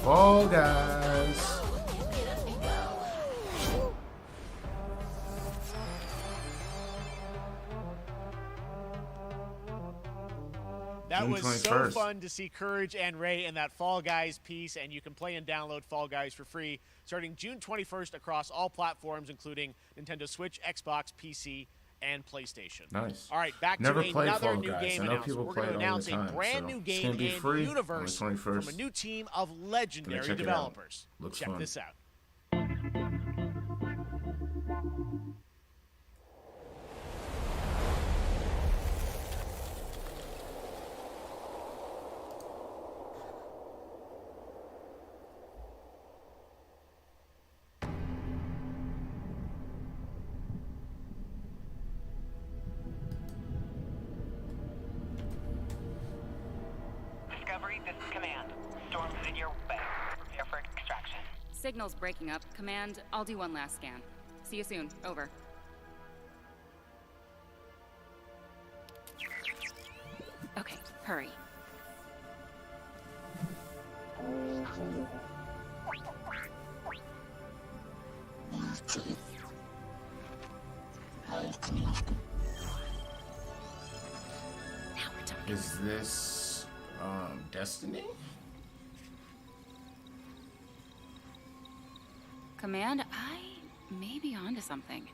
Fall Guys. Get up and go. That June was so 21st. fun to see Courage and Ray in that Fall Guys piece, and you can play and download Fall Guys for free starting June 21st across all platforms, including Nintendo Switch, Xbox, PC, and PlayStation. Nice. All right, back Never to played another Fall new Guys. game I know announcement. people We're play going to it all announce the time, a brand so new it's game gonna be and free on the universe 21st. from a new team of legendary check it out. developers. Looks Check fun. this out. Discovery, this is Command. Storm's in your way. Prepare for extraction. Signal's breaking up. Command, I'll do one last scan. See you soon. Over. Okay, hurry. Is this Destiny? Command, I may be onto something.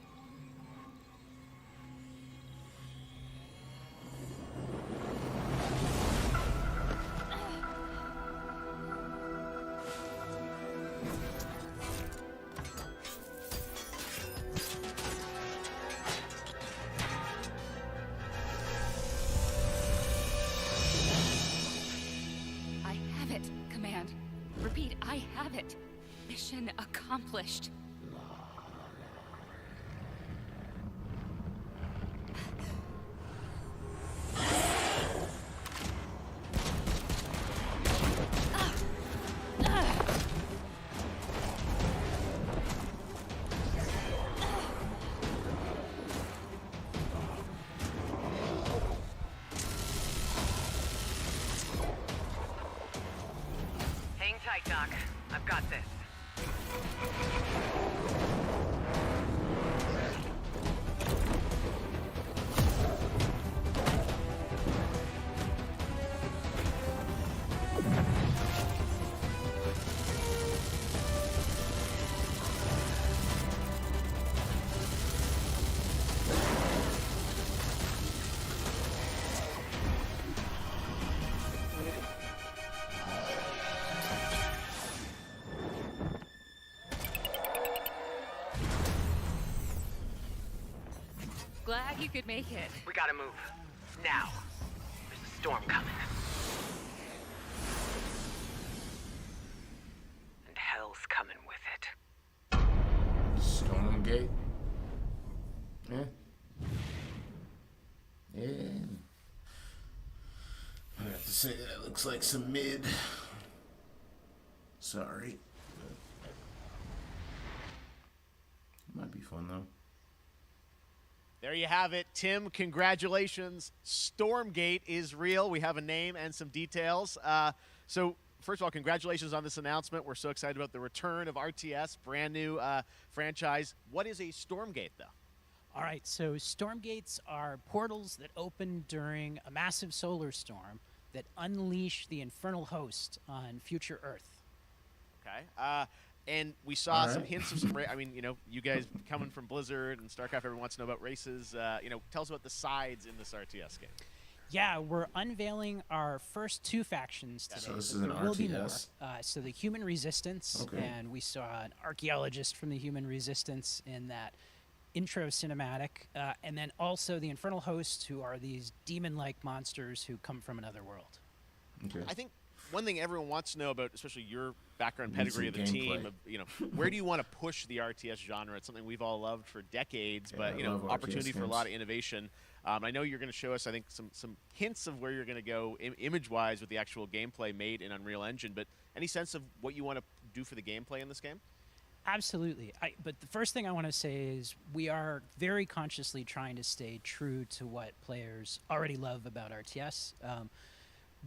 I have it, Command. Repeat, I have it. Mission accomplished. Hang tight, Doc. I've got this. Glad you could make it. We gotta move. Now. There's a storm coming. And hell's coming with it. Stormgate? Yeah. Yeah. I have to say that looks like some mid. Sorry. Might be fun though. There you have it. Tim, congratulations. Stormgate is real. We have a name and some details. So, first of all, congratulations on this announcement. We're so excited about the return of RTS, brand new franchise. What is a Stormgate, though? All right, so Stormgates are portals that open during a massive solar storm that unleash the infernal host on future Earth. Okay. And we saw All some right. hints of some. I mean, you know, you guys coming from Blizzard and StarCraft, everyone wants to know about races. You know, tell us about the sides in this RTS game. Yeah, we're unveiling our first two factions today. So this but is an there will be more. RTS? So the Human Resistance, Okay. and we saw an archaeologist from the Human Resistance in that intro cinematic, and then also the Infernal Hosts, who are these demon-like monsters who come from another world. Okay. I think one thing everyone wants to know about, especially your background Need pedigree of some the team, gameplay. where do you want to push the RTS genre? It's something we've all loved for decades, Yeah, but I love RTS opportunity for a lot of games. innovation. I know you're going to show us, I think, some hints of where you're going to go image-wise with the actual gameplay made in Unreal Engine. But any sense of what you want to do for the gameplay in this game? Absolutely. But the first thing I want to say is we are very consciously trying to stay true to what players already love about RTS.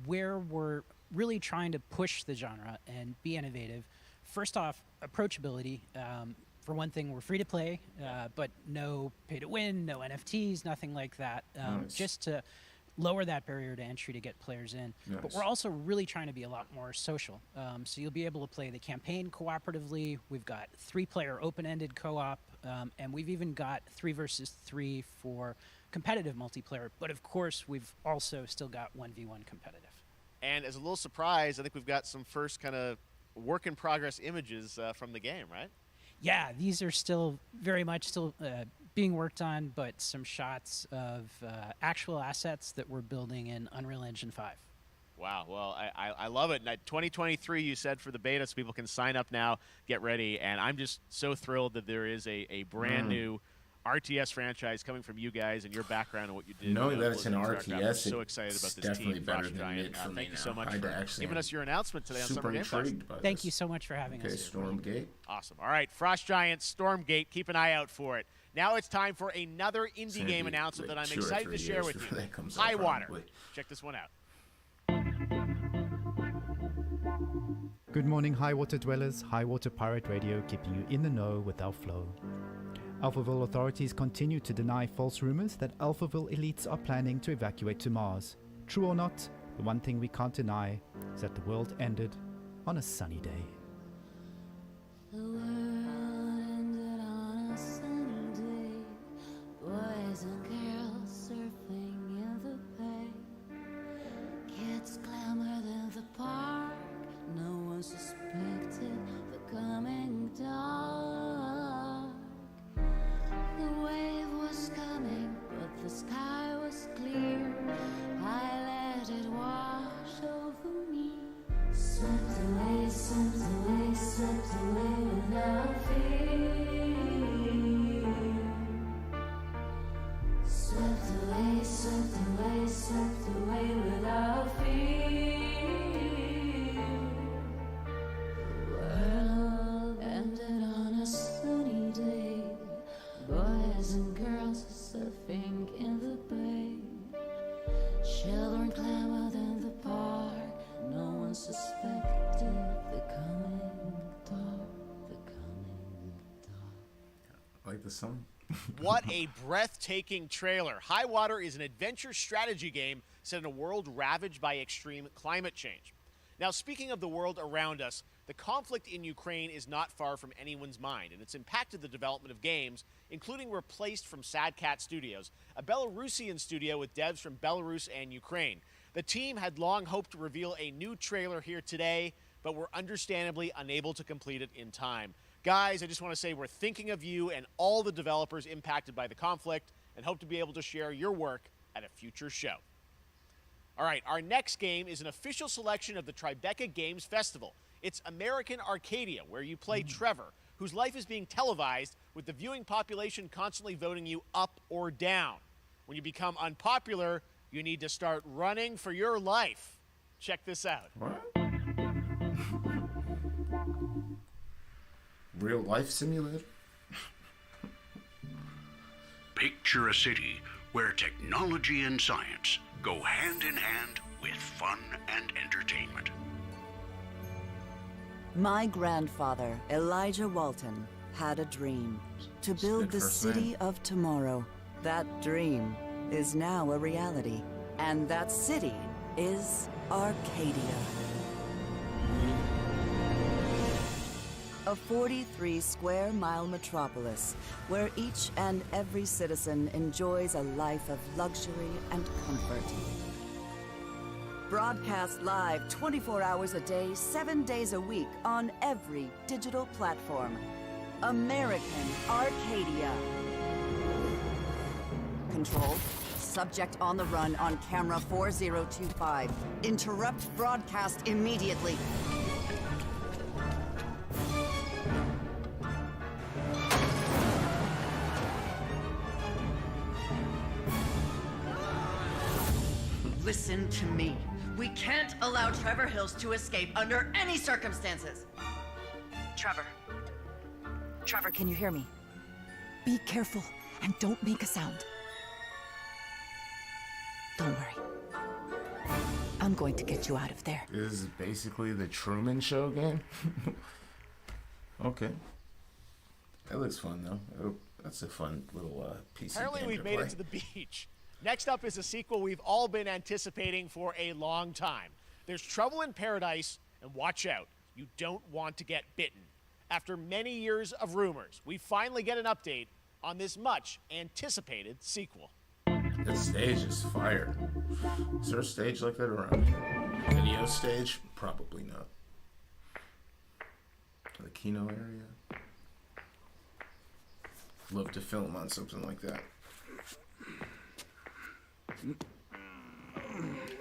Where we're really trying to push the genre and be innovative. First off, approachability. For one thing, we're free to play, but no pay to win, no NFTs, nothing like that. Nice. Just to lower that barrier to entry to get players in. But Nice. we're also really trying to be a lot more social. So you'll be able to play the campaign cooperatively. We've got 3-player open-ended co-op, and we've even got 3 versus 3 for competitive multiplayer. But of course, we've also still got 1v1 competitive. And as a little surprise, I think we've got some first kind of work-in-progress images from the game, right? Yeah, these are still very much still being worked on, but some shots of actual assets that we're building in Unreal Engine 5. Wow. Well, I love it. And 2023, you said, for the beta, so people can sign up now, get ready. And I'm just so thrilled that there is a brand new RTS franchise coming from you guys and your background and what you did. Knowing that it's an Blizzard's aircraft. I'm RTS, so excited about it's this definitely team, better Frost than Giant. mid for me Thank you now. so much I for actually giving am us your announcement today on super Summer Game Fest. intrigued by Thank this. you so much for having Okay, us. Stormgate. Awesome. All right, Frost Giant, Stormgate, keep an eye out for it. Now it's time for another indie Sandy, game announcement that like I'm 2 or excited 3 to share years with before you. that comes out, High Water. probably. Check this one out. Good morning, High Water dwellers. High Water Pirate Radio, keeping you in the know with our flow. Alphaville authorities continue to deny false rumors that Alphaville elites are planning to evacuate to Mars. True or not, the one thing we can't deny is that the world ended on a sunny day. The world ended on a sunny day. Boys and girls surfing in the bay. Kids clamored in the park. No one suspected the coming dark. The wave was coming, but the sky was clear. I let it wash over me. Swept away, swept away, swept away without fear. Swept away, swept away, swept away without fear. The world ended on a sunny day. Boys and girls surfing in the bay. Children clamored in the park. No one suspected the coming dark. The coming dark. Like the song? What a breathtaking trailer. High Water is an adventure strategy game set in a world ravaged by extreme climate change. Now, speaking of the world around us, the conflict in Ukraine is not far from anyone's mind, and it's impacted the development of games, including Replaced from Sad Cat Studios, a Belarusian studio with devs from Belarus and Ukraine. The team had long hoped to reveal a new trailer here today, but were understandably unable to complete it in time. Guys, I just want to say we're thinking of you and all the developers impacted by the conflict and hope to be able to share your work at a future show. All right, our next game is an official selection of the Tribeca Games Festival. It's American Arcadia, where you play Trevor, whose life is being televised with the viewing population constantly voting you up or down. When you become unpopular, you need to start running for your life. Check this out. What? Real life simulator? Picture a city where technology and science go hand in hand with fun and entertainment. My grandfather, Elijah Walton, had a dream to build the city of tomorrow. That dream is now a reality, and that city is Arcadia. A 43-square-mile metropolis where each and every citizen enjoys a life of luxury and comfort. Broadcast live 24 hours a day, 7 days a week on every digital platform. American Arcadia. Control, subject on the run on camera 4025. Interrupt broadcast immediately. Listen to me. We can't allow Trevor Hills to escape under any circumstances. Trevor. Trevor, can you hear me? Be careful and don't make a sound. Don't worry. I'm going to get you out of there. This is basically the Truman Show game. Okay. That looks fun, though. Oh, that's a fun little piece Apparently of game we've to made play. it to the beach. Next up is a sequel we've all been anticipating for a long time. There's Trouble in Paradise, and watch out, you don't want to get bitten. After many years of rumors, we finally get an update on this much anticipated sequel. That stage is fire. Is there a stage like that around here? Video stage? Probably not. The Kino area? Love to film on something like that.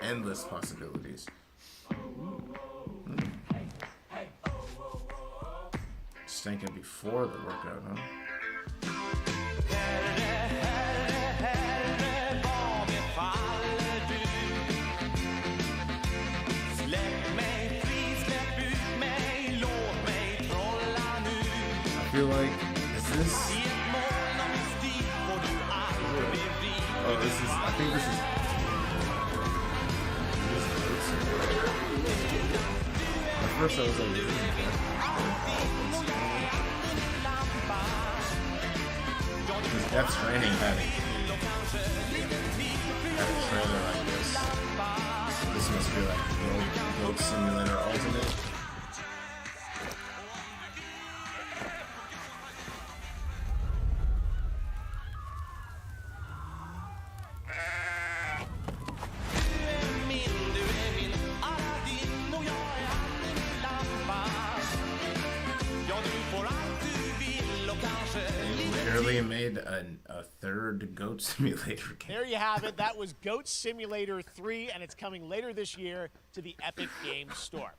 Endless possibilities. Stinking before the workout, huh? I feel like, is this... Oh, this is... I think this is... At first I was like... Because Death Stranding had a trailer like this. So this must be like the old Goat Simulator Ultimate. Literally made a third Goat Simulator game. There you have it. That was Goat Simulator 3, and it's coming later this year to the Epic Games Store.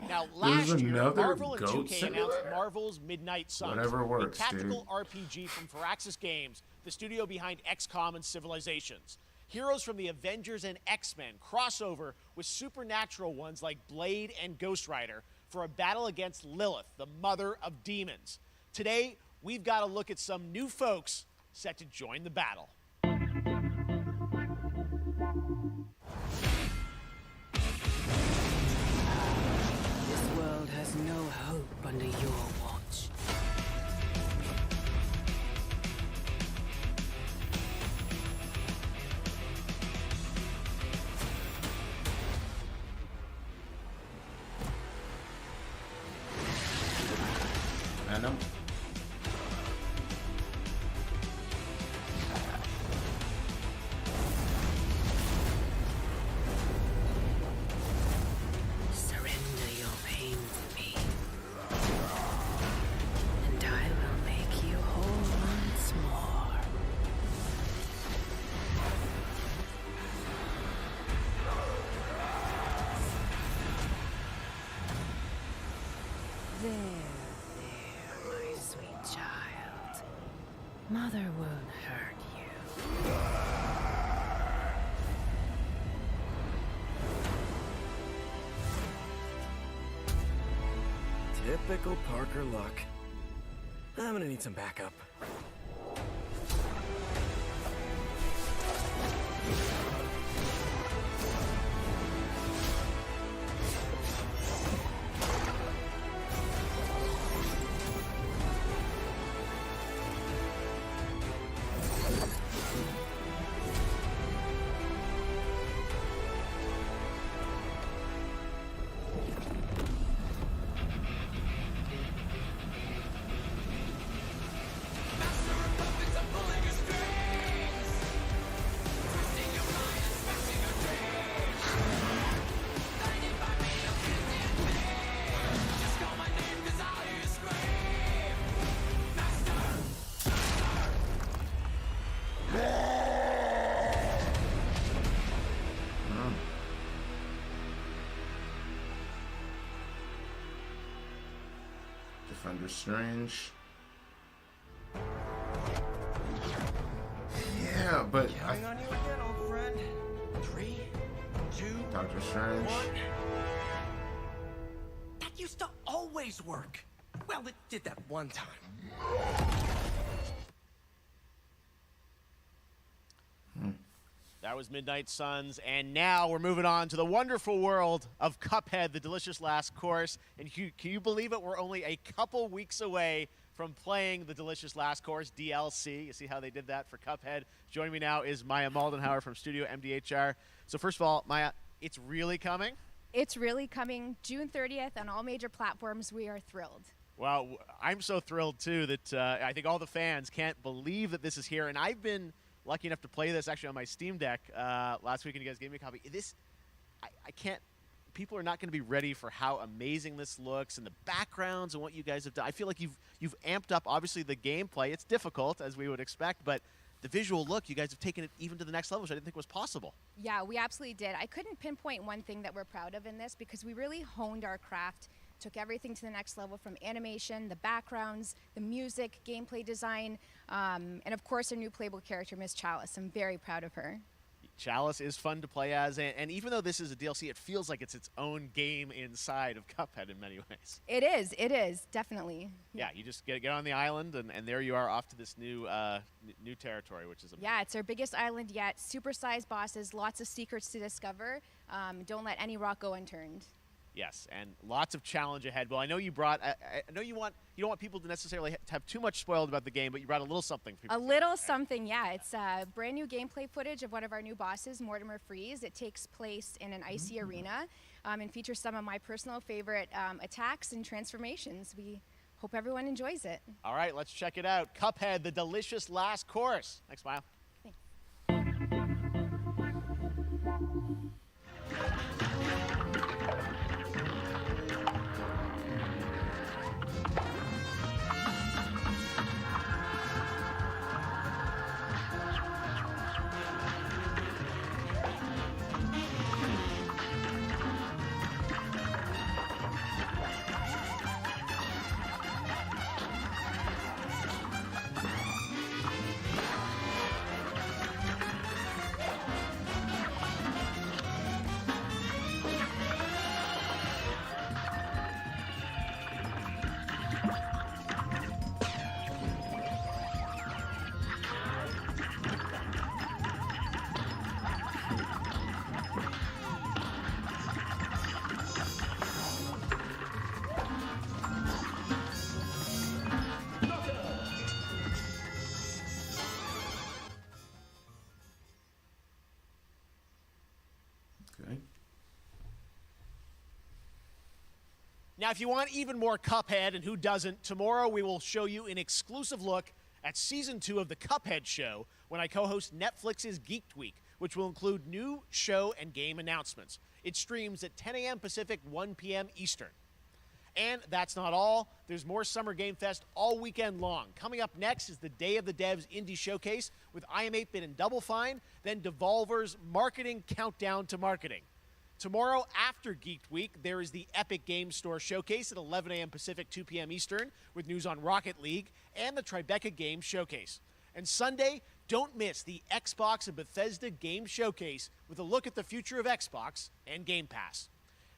Now, last year, another Marvel and Goat 2K Simulator? announced Marvel's Midnight Suns, Whatever works, a tactical dude. RPG from Firaxis Games, the studio behind XCOM and Civilizations. Heroes from the Avengers and X-Men crossover with supernatural ones like Blade and Ghost Rider for a battle against Lilith, the mother of demons. Today, we've got to look at some new folks set to join the battle. This world has no hope under your watch. Venom. Surrender your pain to me, and I will make you whole once more. There, my sweet child. Mother won't hurt you. Typical Parker luck. I'm gonna need some backup. on. Defender Strange. Yeah, but Counting on you again, old friend. 3, 2, Doctor Strange. 1. That used to always work. Well, it did that one time. That was Midnight Suns, and now we're moving on to the wonderful world of Cuphead, the delicious last course. And can you believe it? We're only a couple weeks away from playing the delicious last course, DLC. You see how they did that for Cuphead? Joining me now is Maya Maldenhauer from Studio MDHR. So first of all, Maya, it's really coming? It's really coming June 30th on all major platforms. We are thrilled. Well, I'm so thrilled, too, that I think all the fans can't believe that this is here. And I've been lucky enough to play this actually on my Steam Deck last week, and you guys gave me a copy. I can't. People are not going to be ready for how amazing this looks and the backgrounds and what you guys have done. I feel like you've amped up, obviously, the gameplay. It's difficult, as we would expect, but the visual look, you guys have taken it even to the next level, which I didn't think was possible. Yeah, we absolutely did. I couldn't pinpoint one thing that we're proud of in this because we really honed our craft, took everything to the next level from animation, the backgrounds, the music, gameplay design, and of course our new playable character, Miss Chalice. I'm very proud of her. Chalice is fun to play as, and even though this is a DLC, it feels like it's its own game inside of Cuphead in many ways. It is, definitely. Yeah, you just get on the island, and there you are off to this new new territory, which is amazing. Yeah, it's our biggest island yet, super-sized bosses, lots of secrets to discover. Don't let any rock go unturned. Yes, and lots of challenge ahead. Well, I know you brought. I know you don't want people to necessarily have too much spoiled about the game, but you brought a little something for people. A little something, yeah. It's brand new gameplay footage of one of our new bosses, Mortimer Freeze. It takes place in an icy arena and features some of my personal favorite attacks and transformations. We hope everyone enjoys it. All right, let's check it out. Cuphead, the delicious last course. Thanks, Maya. Now, if you want even more Cuphead, and who doesn't, tomorrow we will show you an exclusive look at Season 2 of the Cuphead Show when I co-host Netflix's Geeked Week, which will include new show and game announcements. It streams at 10 a.m. Pacific, 1 p.m. Eastern. And that's not all. There's more Summer Game Fest all weekend long. Coming up next is the Day of the Devs Indie Showcase with IM8-Bit and Double Fine, then Devolver's Marketing Countdown to Marketing. Tomorrow, after Geeked Week, there is the Epic Games Store Showcase at 11 a.m. Pacific, 2 p.m. Eastern, with news on Rocket League and the Tribeca Games Showcase. And Sunday, don't miss the Xbox and Bethesda Games Showcase with a look at the future of Xbox and Game Pass.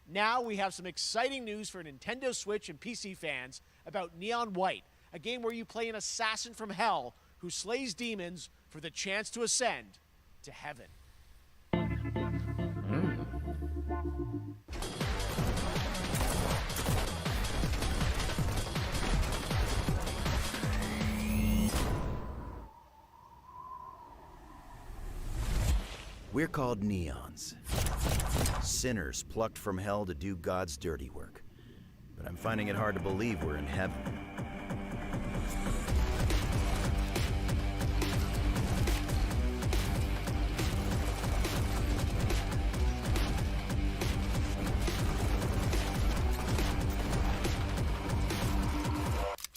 Now we have some exciting news for Nintendo Switch and PC fans about Neon White, a game where you play an assassin from hell who slays demons for the chance to ascend to heaven. We're called Neons. Sinners plucked from hell to do God's dirty work. But I'm finding it hard to believe we're in heaven.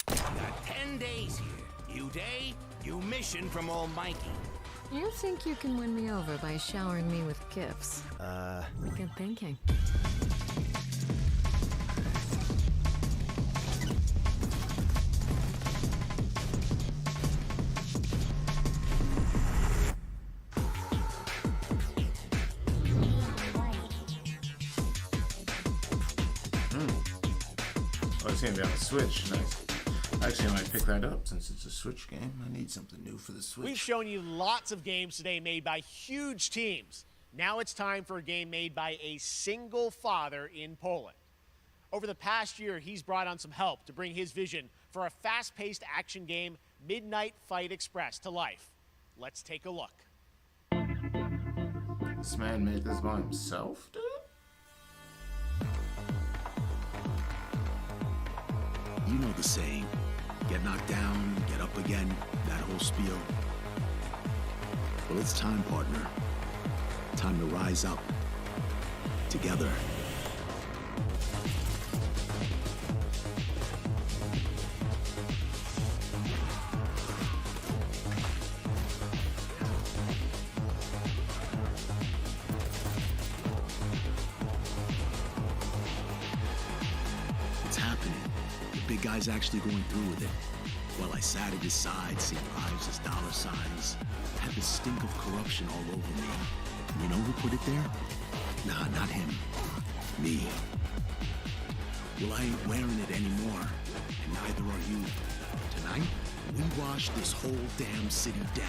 Got 10 days here. New day, new mission from Almighty. You think you can win me over by showering me with gifts? Good thinking. Oh, it's gonna be on the Switch. Nice. Actually, I might pick that up since it's a Switch game. I need something new for the Switch. We've shown you lots of games today made by huge teams. Now it's time for a game made by a single father in Poland. Over the past year, he's brought on some help to bring his vision for a fast-paced action game, Midnight Fight Express, to life. Let's take a look. This man made this by himself, dude? You know the saying, get knocked down, get up again, that whole spiel. Well, it's time, partner. Time to rise up. Together. It's happening. The big guy's actually going through with it. While I sat at his side, seeing lives as dollar signs, had the stink of corruption all over me. You know who put it there? Nah, not him. Me. Well, I ain't wearing it anymore, and neither are you. Tonight, we wash this whole damn city down.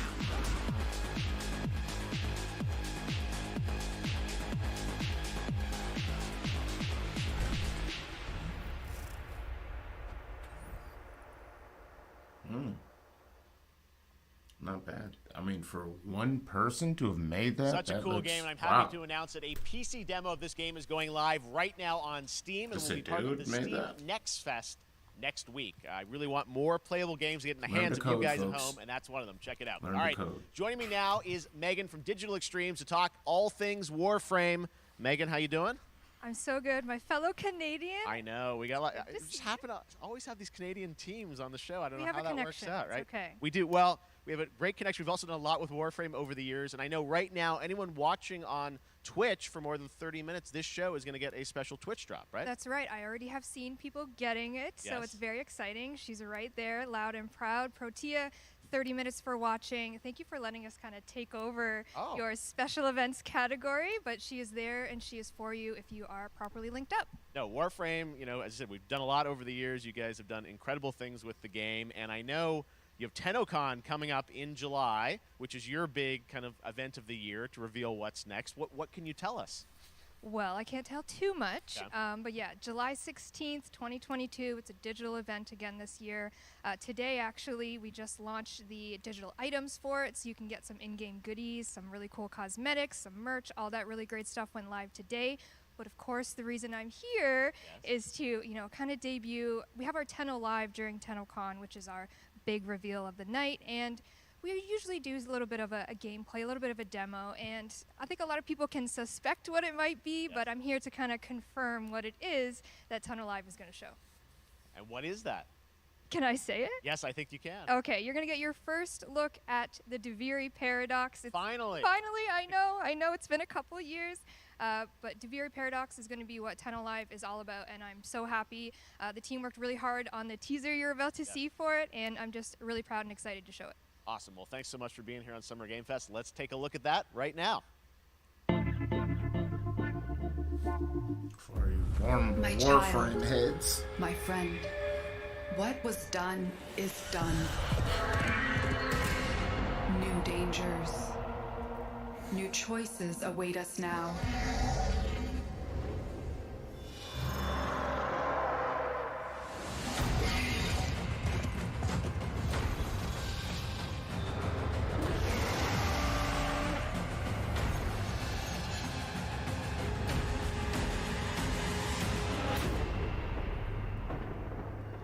Not bad. I mean, for one person to have made that, Such a that cool looks, game, and I'm happy to announce that a PC demo of this game is going live right now on Steam and Just will a be part of dude the made Steam that? Next Fest next week. I really want more playable games to get in the Learn hands the of you code, guys at folks. home, and that's one of them. Check it out. Learn All the right, code. joining me now is Megan from Digital Extremes to talk all things Warframe. Megan, how you doing? I'm so good. My fellow Canadian. I know. We got a lot. Good to It see just you. happen to always have these Canadian teams on the show. I don't We know have how a that works connection. out, It's right? okay. We do. Well, we have a great connection. We've also done a lot with Warframe over the years, and I know right now anyone watching on Twitch for more than 30 minutes, this show is going to get a special Twitch drop, right? That's right. I already have seen people getting it, so Yes. it's very exciting. She's right there, loud and proud. Protea, 30 minutes for watching. Thank you for letting us kind of take over Oh. your special events category, but she is there and she is for you if you are properly linked up. No, Warframe, you know, as I said, we've done a lot over the years. You guys have done incredible things with the game, and I know you have TennoCon coming up in July, which is your big kind of event of the year to reveal what's next. What can you tell us? Well, I can't tell too much, Yeah. but yeah, July 16th, 2022. It's a digital event again this year. Today, actually, we just launched the digital items for it, so you can get some in-game goodies, some really cool cosmetics, some merch, all that really great stuff went live today. But of course, the reason I'm here is to, you know, kind of debut. We have our Tenno Live during TennoCon, which is our big reveal of the night, and we usually do a little bit of a gameplay, a little bit of a demo, and I think a lot of people can suspect what it might be, but I'm here to kind of confirm what it is that Tenno Live is going to show. And what is that? Can I say it? Yes, I think you can. Okay, you're going to get your first look at the Duviri Paradox. Finally. Finally, I know it's been a couple years, but Duviri Paradox is going to be what Tenno Live is all about, and I'm so happy. The team worked really hard on the teaser you're about to see for it, and I'm just really proud and excited to show it. Awesome. Well, thanks so much for being here on Summer Game Fest. Let's take a look at that right now. For you My Warframe child. heads. My friend, what was done is done. New dangers, new choices await us now.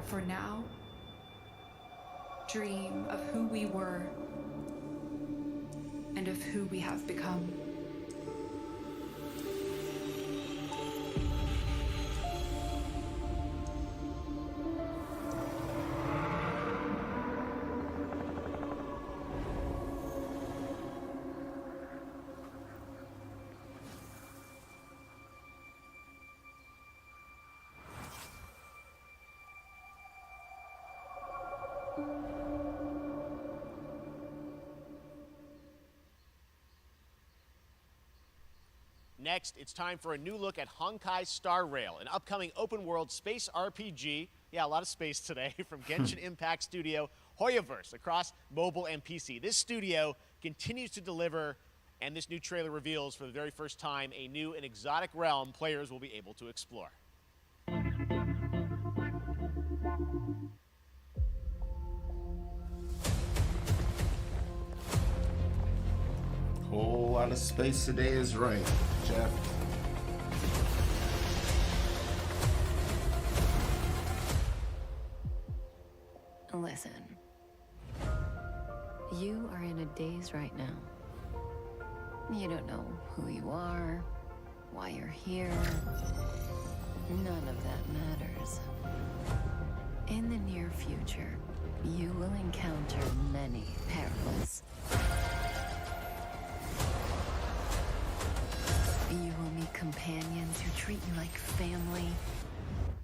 For now, dream of who we were and of who we have become. Next, it's time for a new look at Honkai Star Rail, an upcoming open-world space RPG. Yeah, a lot of space today from Genshin Impact studio Hoyoverse across mobile and PC. This studio continues to deliver, and this new trailer reveals for the very first time a new and exotic realm players will be able to explore. Whole lot of space today is right, Jeff. Listen. You are in a daze right now. You don't know who you are, why you're here. None of that matters. In the near future, you will encounter many perils. You will meet companions who treat you like family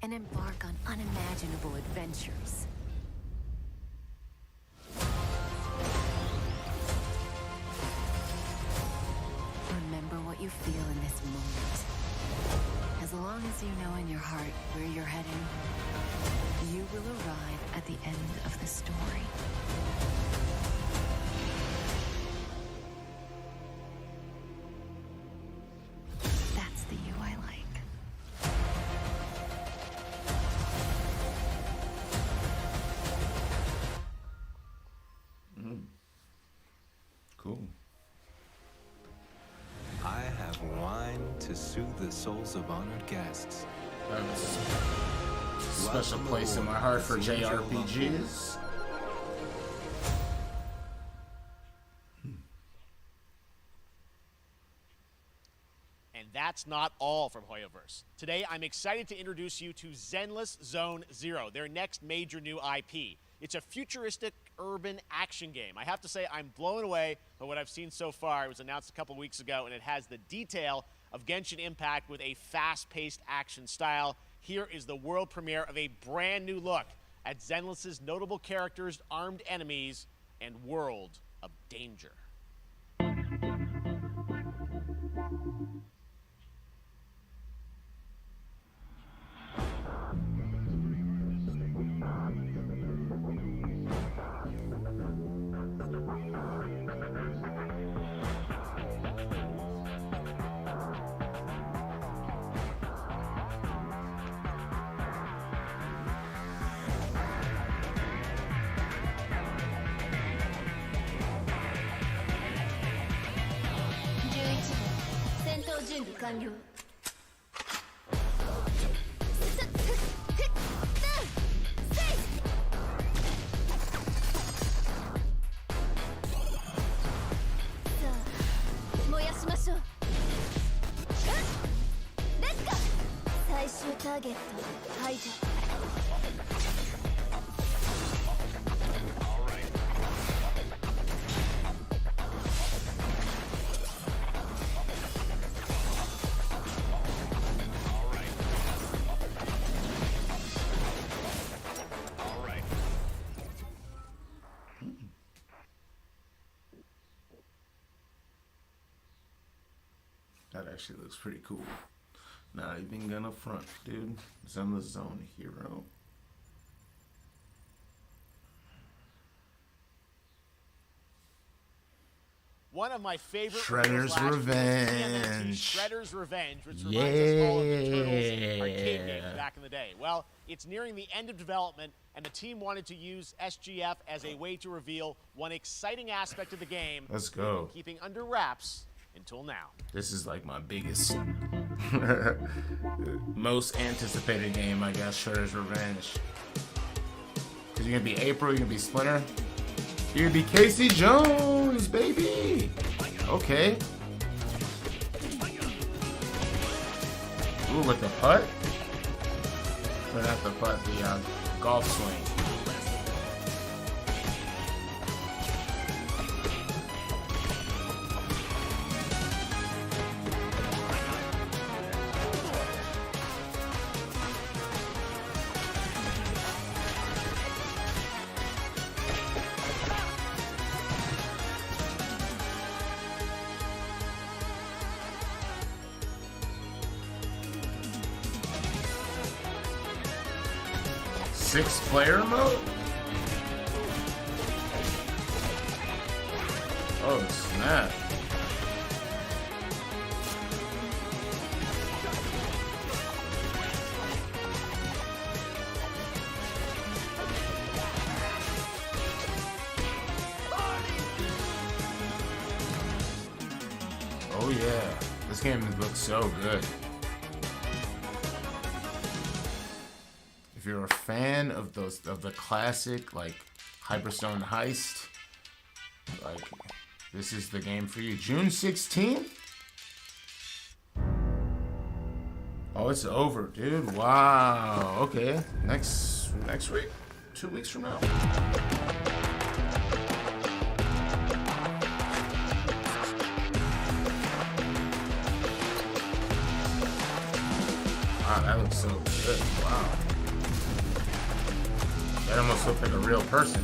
and embark on unimaginable adventures. Remember what you feel in this moment. As long as you know in your heart where you're heading, you will arrive at the end of the story. That's the you I like. Cool. I have wine to soothe the souls of honored guests. Special place in my heart for JRPGs. And that's not all from Hoyoverse. Today, I'm excited to introduce you to Zenless Zone Zero, their next major new IP. It's a futuristic urban action game. I have to say, I'm blown away by what I've seen so far. It was announced a couple weeks ago, and it has the detail of Genshin Impact with a fast-paced action style. Here is the world premiere of a brand new look at Zenless's notable characters, armed enemies, and world of danger. That actually looks pretty cool. Not even gonna front, dude. Zenless Zone Hero. One of my favorite Shredder's Revenge. Shredder's Revenge, which reminds us all of the Turtles arcade games back in the day. Well, it's nearing the end of development, and the team wanted to use SGF as a way to reveal one exciting aspect of the game. Let's go. They've been keeping under wraps until now. This is like my biggest, most anticipated game, I guess, Shredder's Revenge. Because you're going to be April, you're going to be Splinter. You're going to be Casey Jones, baby. Okay. Ooh, with the putt? Or not the putt, the golf swing. 6-player mode? Oh, snap. Oh yeah, this game looks so good. If you're a fan of the classic like Hyperstone Heist, like this is the game for you. June 16th? Oh, it's over, dude. Wow. Okay. Next week? 2 weeks from now. Wow, that looks so good. Wow. That almost looks like a real person.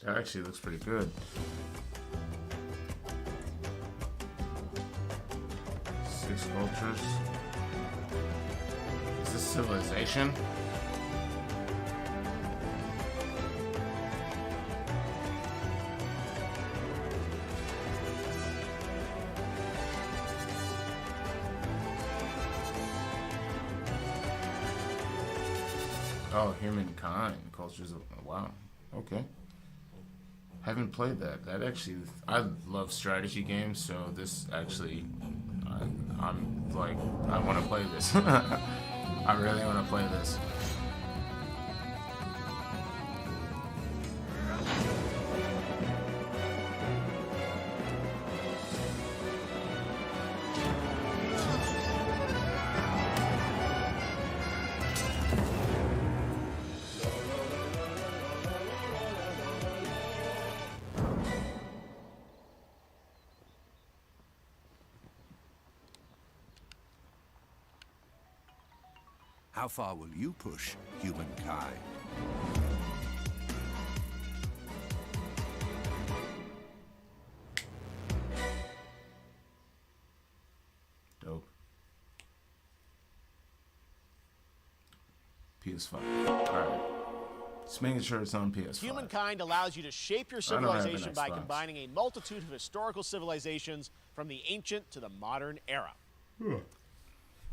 That actually looks pretty good. 6 cultures. Is this civilization? Oh, humankind. Cultures of... Wow. Okay. Haven't played that. That actually... I love strategy games, so this actually... I'm like... I want to play this. I really want to play this. How far will you push humankind? Dope. PS5. Alright. Just making sure it's on PS5. Humankind allows you to shape your civilization by combining a multitude of historical civilizations from the ancient to the modern era.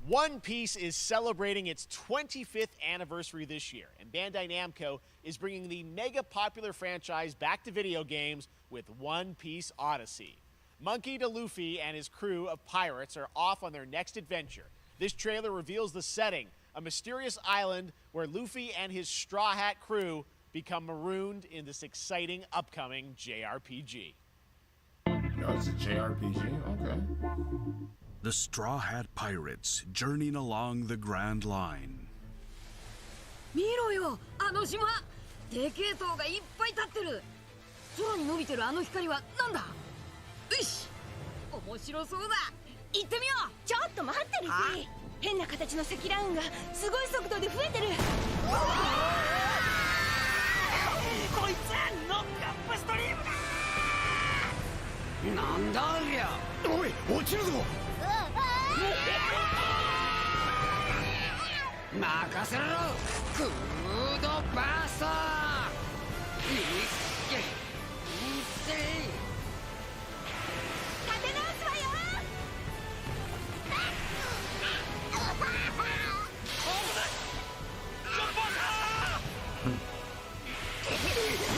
One Piece is celebrating its 25th anniversary this year, and Bandai Namco is bringing the mega-popular franchise back to video games with One Piece Odyssey. Monkey D. Luffy and his crew of pirates are off on their next adventure. This trailer reveals the setting, a mysterious island where Luffy and his Straw Hat crew become marooned in this exciting upcoming JRPG. Oh, it's a JRPG? Okay. The Straw Hat Pirates journeying along the Grand Line. 見ろよ、あの島。でけえ塔がいっぱい立ってる。空に伸びてるあの光はなんだ？よし、面白そうだ。行ってみよう。ちょっと待ってるし。変な形の積乱雲がすごい速度で増えてる。こいつはノックアップストリームだ。なんだありゃ。おい、落ちるぞ。任せろ、クードバースト。いけ、立て直すわよ。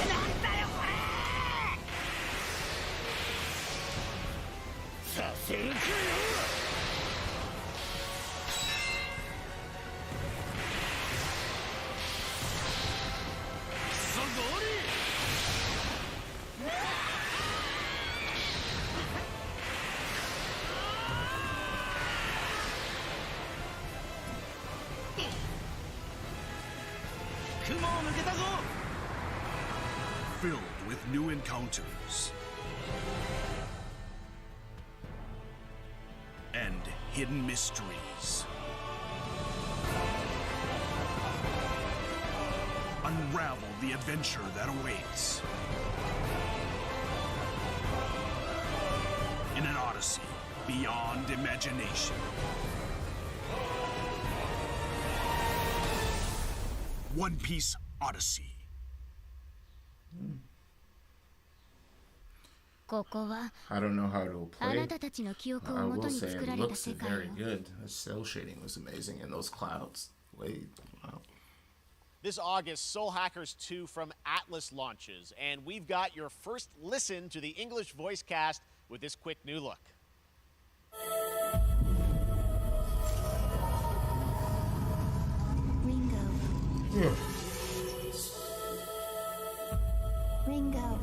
なんだよこれ。させるかよ。Filled with new encounters and hidden mysteries. Unravel the adventure that awaits in an odyssey beyond imagination. One Piece Odyssey. I don't know how to play. I will say it looks very good. The cell shading was amazing, and those clouds. Wow. This August, Soul Hackers 2 from Atlas launches, and we've got your first listen to the English voice cast with this quick new look. Ringo. Ringo.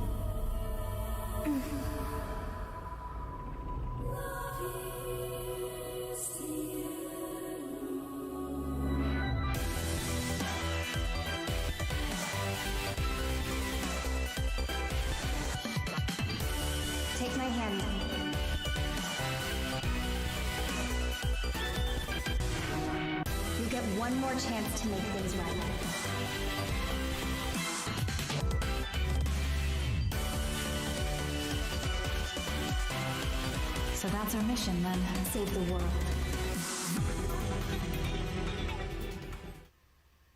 Take my hand. You get one more chance to make things right. So that's our mission then. Save the world.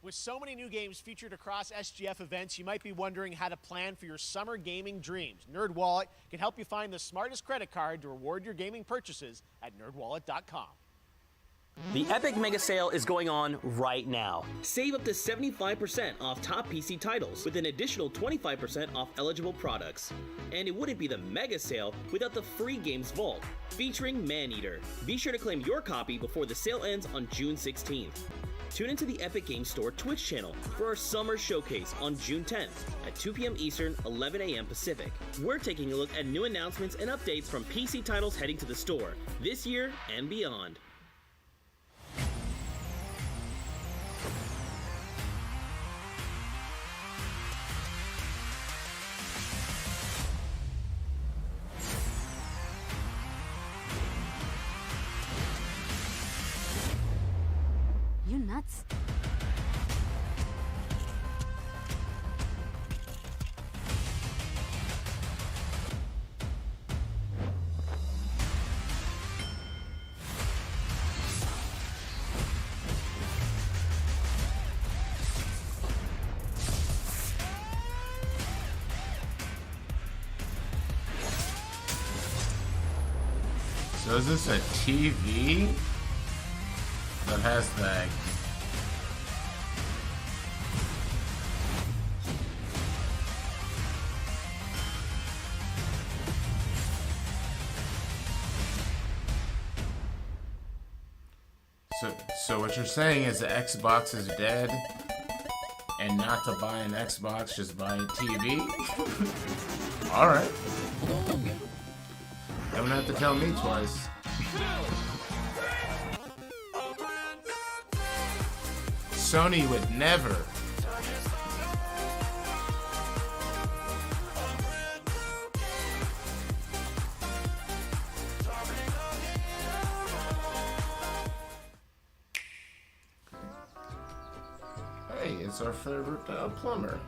With so many new games featured across SGF events, you might be wondering how to plan for your summer gaming dreams. NerdWallet can help you find the smartest credit card to reward your gaming purchases at nerdwallet.com. The Epic Mega Sale is going on right now. Save up to 75% off top PC titles with an additional 25% off eligible products. And it wouldn't be the Mega Sale without the free games vault, featuring Maneater. Be sure to claim your copy before the sale ends on June 16th. Tune into the Epic Games Store Twitch channel for our summer showcase on June 10th at 2 p.m. Eastern, 11 a.m. Pacific. We're taking a look at new announcements and updates from PC titles heading to the store this year and beyond. You nuts? So is this a TV that has the... So what you're saying is the Xbox is dead, and not to buy an Xbox, just buy a TV? Alright. Don't have to tell me twice. Sony would never. Hey, it's our favorite plumber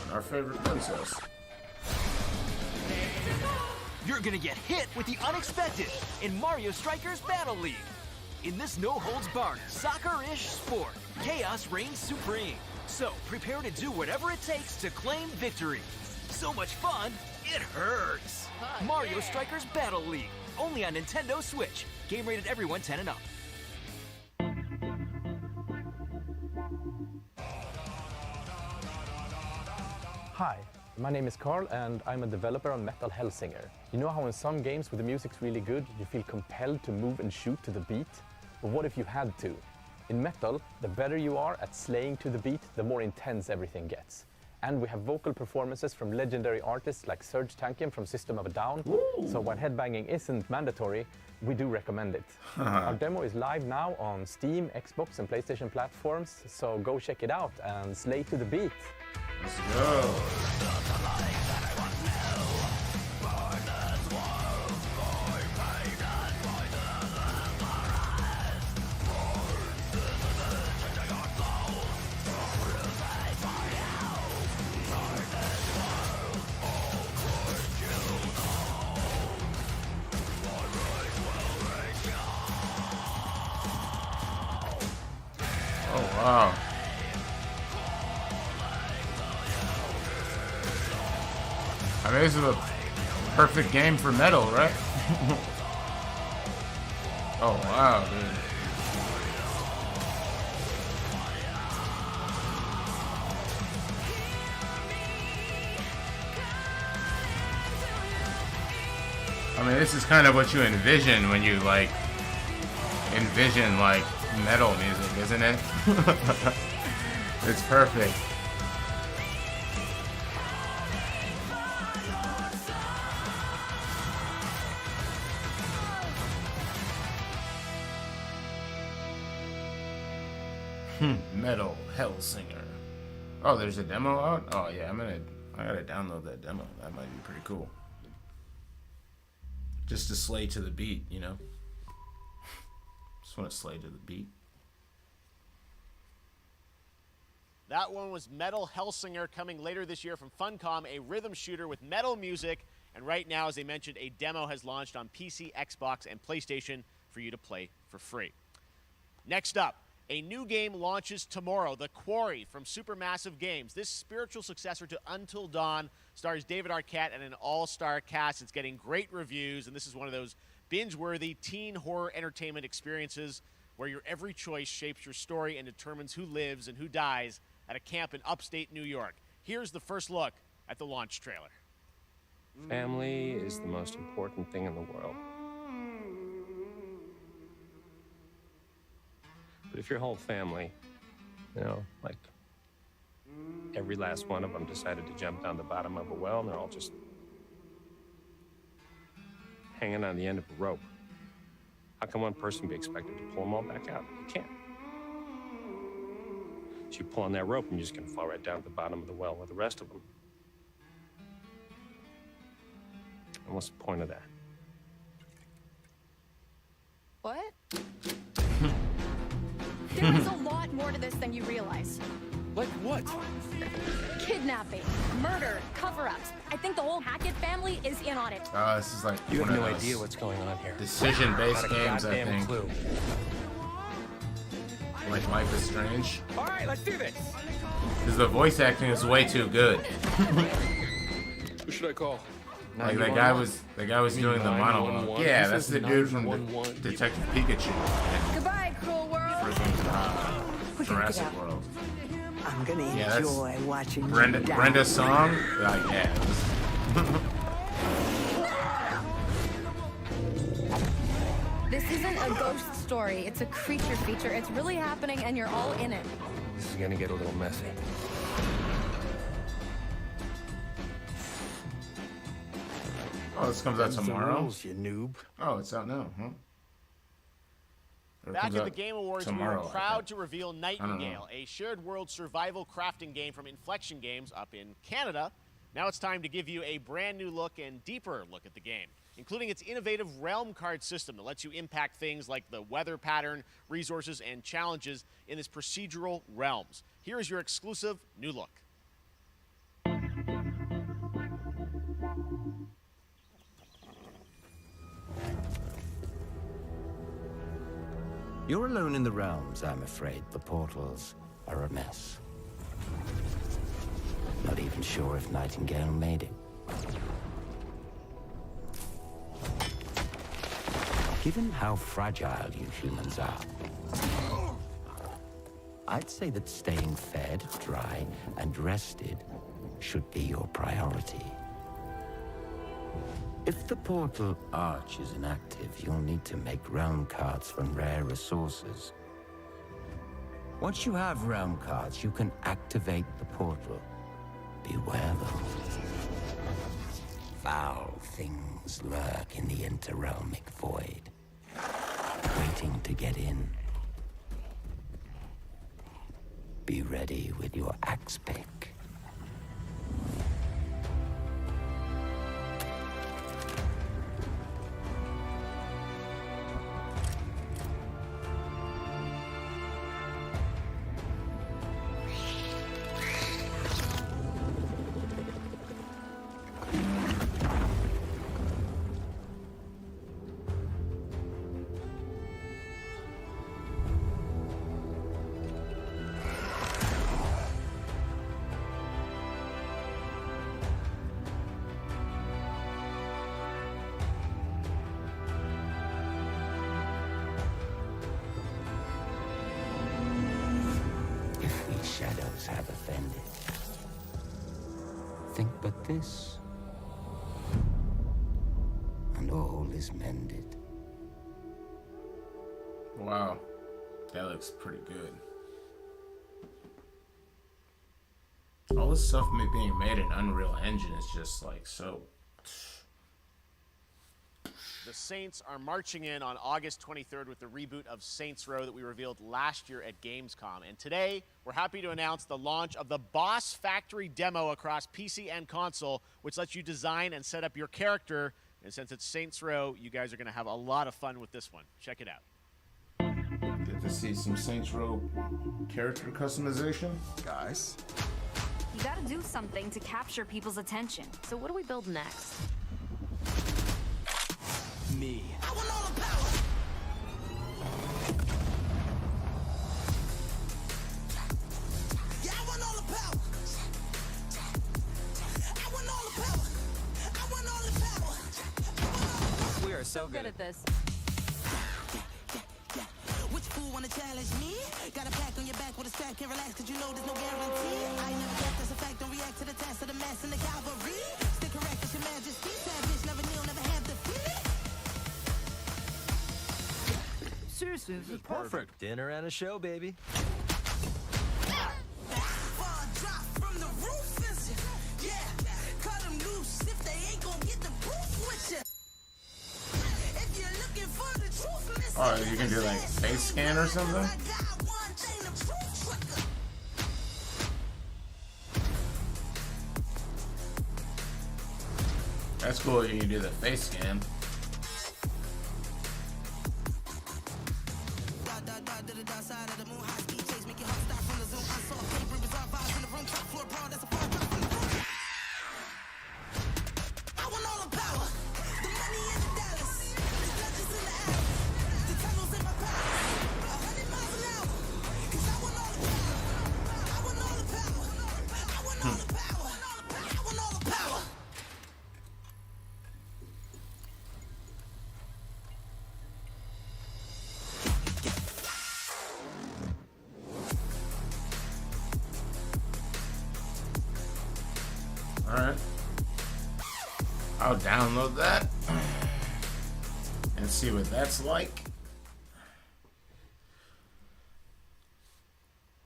and our favorite princess. You're gonna get hit with the unexpected in Mario Strikers Battle League. In this no-holds-barred, soccer-ish sport, chaos reigns supreme. So prepare to do whatever it takes to claim victory. So much fun, it hurts. Mario Strikers Battle League, only on Nintendo Switch. Game rated everyone 10 and up. Hi, my name is Carl and I'm a developer on Metal Hellsinger. You know how in some games where the music's really good, you feel compelled to move and shoot to the beat? But what if you had to? In Metal, the better you are at slaying to the beat, the more intense everything gets. And we have vocal performances from legendary artists like Serge Tankian from System of a Down. So while headbanging isn't mandatory, we do recommend it. Our demo is live now on Steam, Xbox, and PlayStation platforms, so go check it out and slay to the beat. Let's go. Oh, wow. I mean, this is a perfect game for metal, right? Oh, wow, dude. I mean, this is kind of what you envision when you, like, envision, like, metal music, isn't it? It's perfect. Metal Hellsinger. Oh, there's a demo out? Oh yeah, I gotta download that demo. That might be pretty cool. Just to slay to the beat, you know? Just want to slay to the beat. That one was Metal Hellsinger, coming later this year from Funcom, a rhythm shooter with metal music. And right now, as I mentioned, a demo has launched on PC, Xbox, and PlayStation for you to play for free. Next up, a new game launches tomorrow, The Koerri from Supermassive Games. This spiritual successor to Until Dawn stars David Arquette and an all-star cast. It's getting great reviews, and this is one of those binge-worthy teen horror entertainment experiences where your every choice shapes your story and determines who lives and who dies at a camp in upstate New York. Here's the first look at the launch trailer. Family is the most important thing in the world. But if your whole family, you know, like every last one of them decided to jump down the bottom of a well and they're all just hanging on the end of a rope, how can one person be expected to pull them all back out? You can't. So you pull on that rope and you're just gonna fall right down to the bottom of the well with the rest of them. And what's the point of that? What? There is a lot more to this than you realize. Like what? Kidnapping, murder, cover-ups. I think the whole Hackett family is in on it. This is like You one have of no those idea what's going on here. decision-based Not a games, I goddamn think. clue. Like Life is Strange. All right, let's do this. Because the voice acting is way too good. Who should I call? Like the guy was doing the monologue. Yeah, that's the dude from Detective Pikachu. Goodbye, cruel world. Freaking Jurassic World. I'm gonna Yeah, enjoy watching Brenda's song. Like, yeah. This isn't a ghost story. It's a creature feature. It's really happening, and you're all in it. This is gonna get a little messy. Oh, this comes out Them's the tomorrow? rules, you noob. Oh, it's out now, huh? Or it Back comes at the out Game Awards, tomorrow, we were I proud think. to reveal Nightingale, a shared world survival crafting game from Inflection Games up in Canada. Now it's time to give you a brand new look and deeper look at the game, including its innovative realm card system that lets you impact things like the weather pattern, resources, and challenges in this procedural realms. Here is your exclusive new look. You're alone in the realms, I'm afraid. The portals are a mess. Not even sure if Nightingale made it. Given how fragile you humans are, I'd say that staying fed, dry, and rested should be your priority. If the portal arch is inactive, you'll need to make realm cards from rare resources. Once you have realm cards, you can activate the portal. Beware those. Foul things lurk in the interrealmic void, waiting to get in. Be ready with your axe pick. Shadows have offended. Think but this, and all is mended. Wow, that looks pretty good. All this stuff being made in Unreal Engine is just like so. The Saints are marching in on August 23rd with the reboot of Saints Row that we revealed last year at Gamescom. And today, we're happy to announce the launch of the Boss Factory demo across PC and console, which lets you design and set up your character. And since it's Saints Row, you guys are going to have a lot of fun with this one. Check it out. Get to see some Saints Row character customization. Guys. You gotta do something to capture people's attention. So what do we build next? Me. I want all the power. Yeah, I want all the power. I want all the power. I want all the power. We are so good at this. Which fool wanna challenge me? Got a pack on your back with a strap, can't relax cause you know there's no guarantee. I ain't never guessed, that's a fact, don't react to the task of the mass and the cavalry. Stay correct, it's your majesty. Savage, never kneel, never have defeat. Seriously, this is perfect. Dinner and a show, baby. Fall drop from the roof, is it? Yeah, cut them loose if they ain't gonna get the proof with you. If you're looking for the truth, miss. Oh, you can do like face scan or something? That's cool, you can do the face scan. Alright. I'll download that and see what that's like.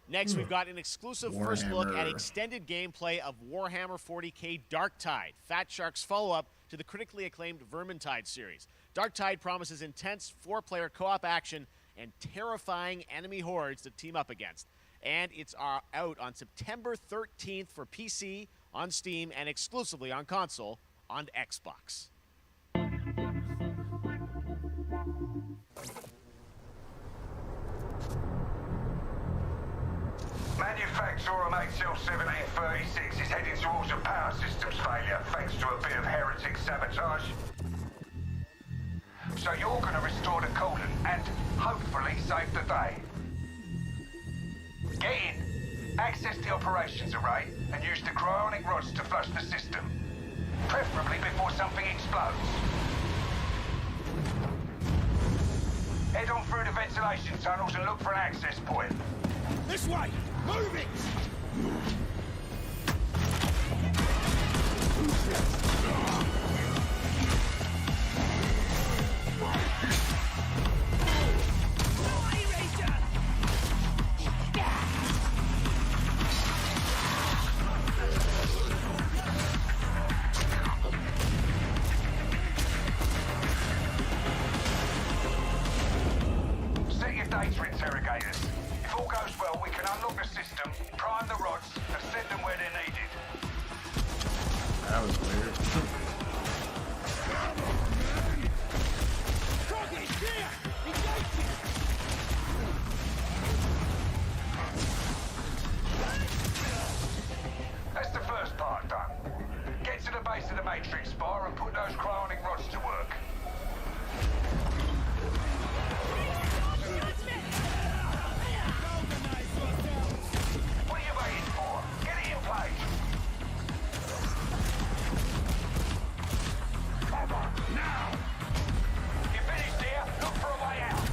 Next, we've got an exclusive first look at extended gameplay of Warhammer 40k Darktide, Fat Shark's follow-up to the critically acclaimed Vermintide series. Darktide promises intense 4-player co-op action and terrifying enemy hordes to team up against. And it's out on September 13th for PC, on Steam, and exclusively on console on Xbox. Manufacturer of HL1736 is heading towards a power systems failure thanks to a bit of heretic sabotage. So you're going to restore the coolant and hopefully save the day. Get in, access the operations array, and use the cryonic rods to flush the system. Preferably before something explodes. Head on through the ventilation tunnels and look for an access point. This way! Move it! interrogators. If all goes well, we can unlock the system, prime the rods, and send them where they're needed. That was weird. That's the first part done. Get to the base of the Matrix bar and put those cryonic rods to work. What are you waiting for? Get it in place. Now! You finished here? Look for a way out.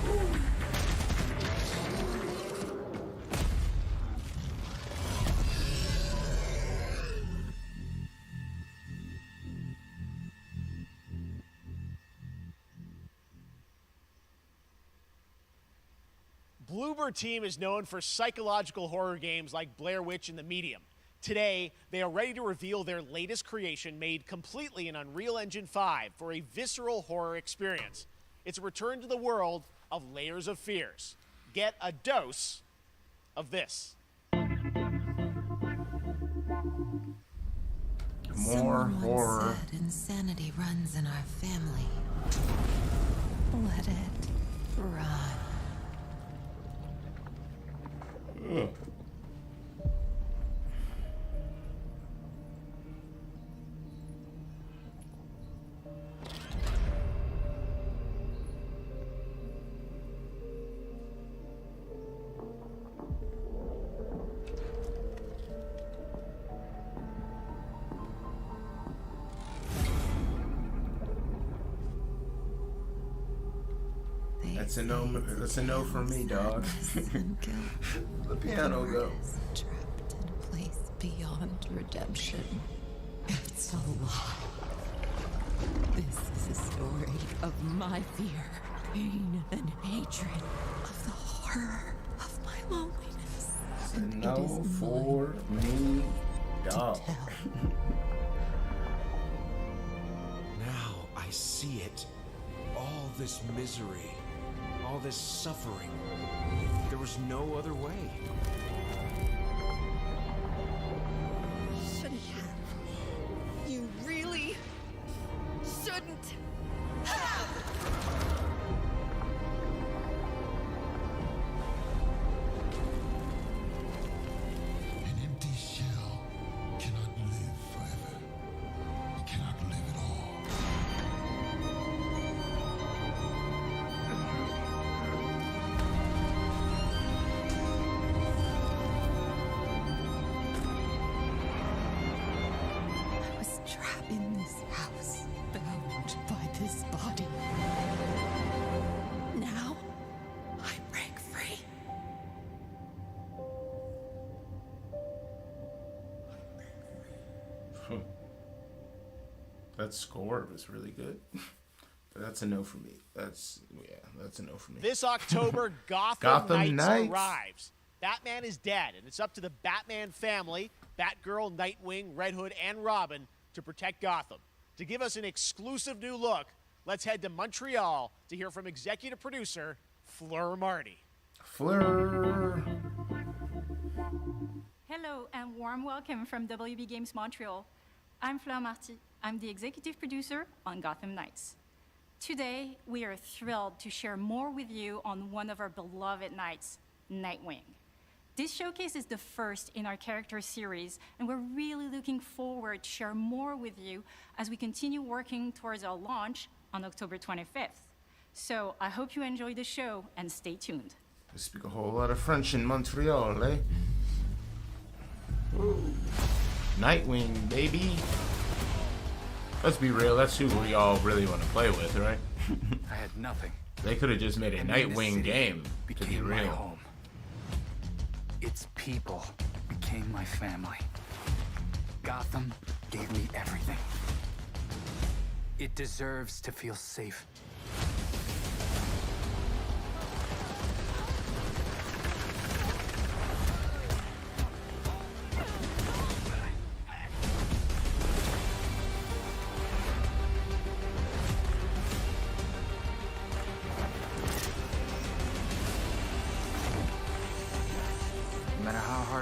Bloober Team is known for psychological horror games like Blair Witch and The Medium. Today, they are ready to reveal their latest creation made completely in Unreal Engine 5 for a visceral horror experience. It's a return to the world of Layers of Fears. Get a dose of this. More horror. Said insanity runs in our family. Let it run. Ugh. That's a no. That's a no for me, dog. The piano go. Trapped in a place beyond redemption. It's a lie. This is a story of my fear, pain, and hatred, of the horror of my loneliness. It's a no for me, dog. Now I see it. All this misery. All this suffering. There was no other way. Shouldn't have. You really shouldn't have. An empty shell cannot live forever. It cannot live at all. Trapped in this house, bound by this body. Now, I break free. That score was really good. But that's a no for me. That's a no for me. This October, Gotham Knights arrives. Batman is dead, and it's up to the Batman family, Batgirl, Nightwing, Red Hood, and Robin, to protect Gotham. To give us an exclusive new look, let's head to Montreal to hear from executive producer Fleur Marty. Fleur. Hello and warm welcome from WB Games Montreal. I'm Fleur Marty. I'm the executive producer on Gotham Knights. Today, we are thrilled to share more with you on one of our beloved knights, Nightwing. This showcase is the first in our character series, and we're really looking forward to share more with you as we continue working towards our launch on October 25th. So I hope you enjoy the show and stay tuned. They speak a whole lot of French in Montreal, eh? Ooh. Nightwing, baby. Let's be real, that's who we all really want to play with, right? I had nothing. They could have just made a Nightwing game, to be real. My home. Its people became my family. Gotham gave me everything. It deserves to feel safe.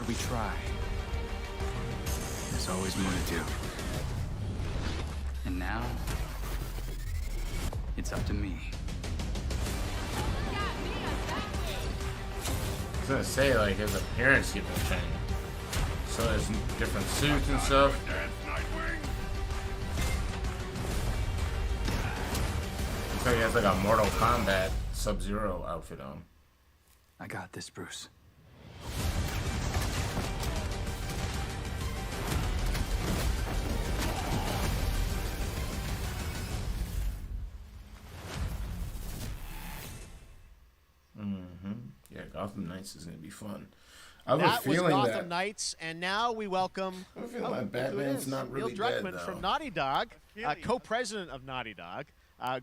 hard we try, there's always more to do. And now, it's up to me. I was gonna say, like, his appearance keeps changing. So there's different suits and stuff. Looks like he has like a Mortal Kombat Sub-Zero outfit on. I got this, Bruce. Yeah, Gotham Knights is gonna be fun. I have That a was feeling Gotham that Knights, and now we welcome I feel like Batman's not really Neil dead, Druckmann though. from Naughty Dog, co-president of Naughty Dog.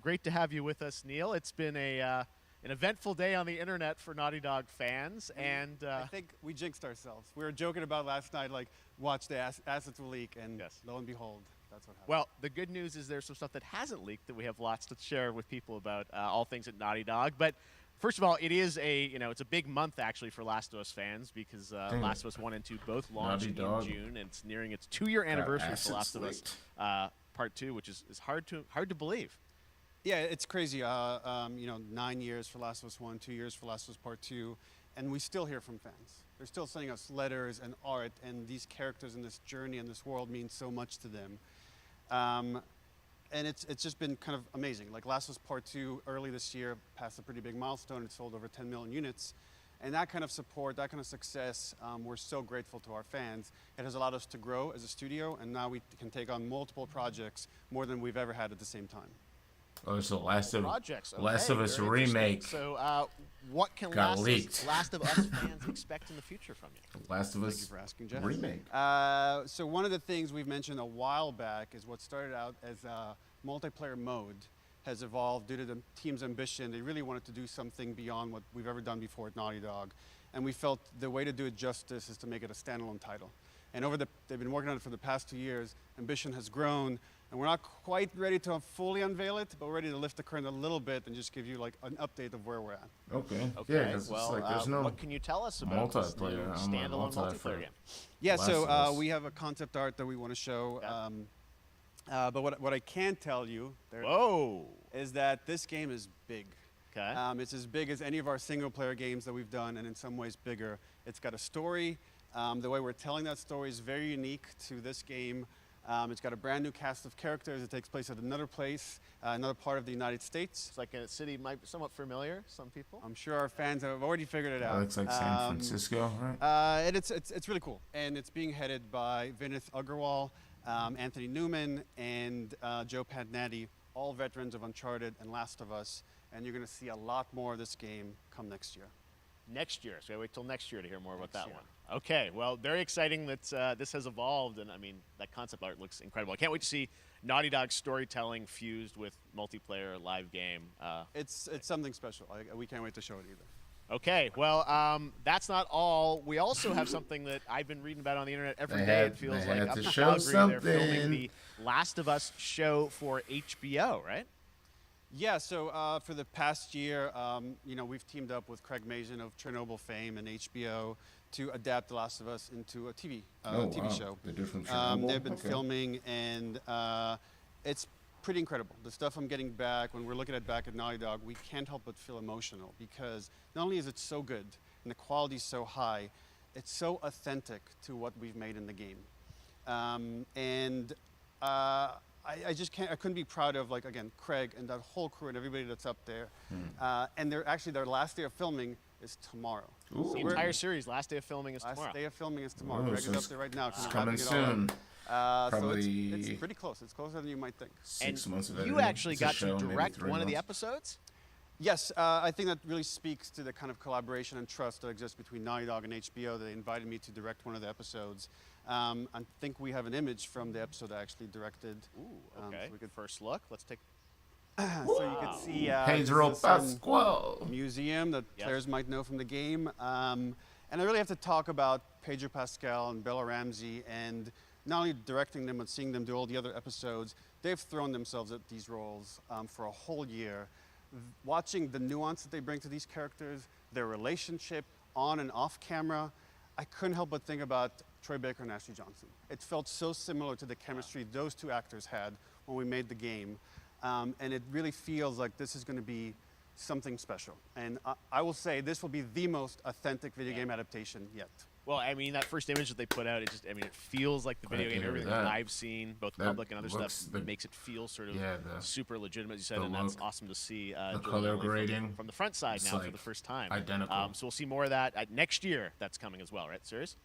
Great to have you with us, Neil. It's been an eventful day on the internet for Naughty Dog fans, and I think we jinxed ourselves. We were joking about last night, like, watch the assets will leak, and lo and behold, that's what happened. well, the good news is there's some stuff that hasn't leaked that we have lots to share with people about all things at Naughty Dog. But first of all, it is it's a big month actually for Last of Us fans because Last of Us 1 and 2 both launched in June, and it's nearing its 2-year anniversary for Last of Us Part 2, which is hard to believe. Yeah, it's crazy. 9 years for Last of Us 1, 2 years for Last of Us Part 2, and we still hear from fans. They're still sending us letters and art, and these characters in this journey and this world mean so much to them. And it's just been kind of amazing. Like Last of Us Part 2 early this year passed a pretty big milestone. It sold over 10 million units. And that kind of support, that kind of success, we're so grateful to our fans. It has allowed us to grow as a studio, and now we can take on multiple projects, more than we've ever had at the same time. Oh, so Last of Us very remake. So, what can got leaked. Last of Us fans expect in the future from you? Last of Us Thank you for asking, Jeff. remake. So one of the things we've mentioned a while back is what started out as a multiplayer mode has evolved due to the team's ambition. They really wanted to do something beyond what we've ever done before at Naughty Dog. And we felt the way to do it justice is to make it a standalone title. And they've been working on it for the past 2 years. Ambition has grown, and we're not quite ready to fully unveil it, but we're ready to lift the curtain a little bit and just give you like an update of where we're at. Okay. Okay. Yeah, 'cause well, it's like there's no what can you tell us about this new multiplayer. standalone multiplayer game? Yeah, Last so of Us. we have a concept art that we want to show. But what I can tell you is that this game is big. Okay. It's as big as any of our single-player games that we've done, and in some ways bigger. It's got a story. The way we're telling that story is very unique to this game. It's got a brand new cast of characters. It takes place at another place, another part of the United States. It's like a city might be somewhat familiar, some people. I'm sure our fans have already figured it out. That looks like San Francisco, right? And it's really cool. And it's being headed by Vinith Agarwal, Anthony Newman, and Joe Pantnati, all veterans of Uncharted and Last of Us. And you're going to see a lot more of this game come next year. Next year, so we wait till next year to hear more about that one. Okay, well, very exciting that this has evolved, and I mean, that concept art looks incredible. I can't wait to see Naughty Dog's storytelling fused with multiplayer live game. It's something special. We can't wait to show it either. Okay, well, that's not all. We also have something that I've been reading about on the internet every day. It feels like up in Calgary, they're filming the Last of Us show for HBO, right? Yeah, so for the past year, we've teamed up with Craig Mazin of Chernobyl fame and HBO to adapt The Last of Us into a TV show. The different Chernobyl. They've been filming, and it's pretty incredible. The stuff I'm getting back, when we're looking at back at Naughty Dog, we can't help but feel emotional because not only is it so good and the quality is so high, it's so authentic to what we've made in the game. I just can't. I couldn't be proud of, like, again, Craig and that whole crew and everybody that's up there. And their last day of filming is tomorrow. So the entire series, last day of filming is tomorrow. Last day of filming is tomorrow. Oh, Greg so is up there right now. It's coming soon. So it's pretty close. It's closer than you might think. 6 months of editing. You actually It's a got show, to maybe direct 3 one of the months. episodes? Yes, I think that really speaks to the kind of collaboration and trust that exists between Naughty Dog and HBO. They invited me to direct one of the episodes. I think we have an image from the episode I actually directed. Ooh, okay. So we could first look. Let's take. So you can see Pedro this is Pascual museum that players might know from the game. And I really have to talk about Pedro Pascal and Bella Ramsey, and not only directing them, but seeing them do all the other episodes. They've thrown themselves at these roles for a whole year. Watching the nuance that they bring to these characters, their relationship on and off camera, I couldn't help but think about Troy Baker and Ashley Johnson. It felt so similar to the chemistry those two actors had when we made the game. And it really feels like this is going to be something special. And I will say this will be the most authentic video game adaptation yet. Well, I mean, that first image that they put out, it feels like the video game, everything that I've seen, both public and other stuff, makes it feel sort of super legitimate, as you said, and that's awesome to see. The color grading. From the front side now for the first time. Identical. So we'll see more of that next year. That's coming as well, right? Serious?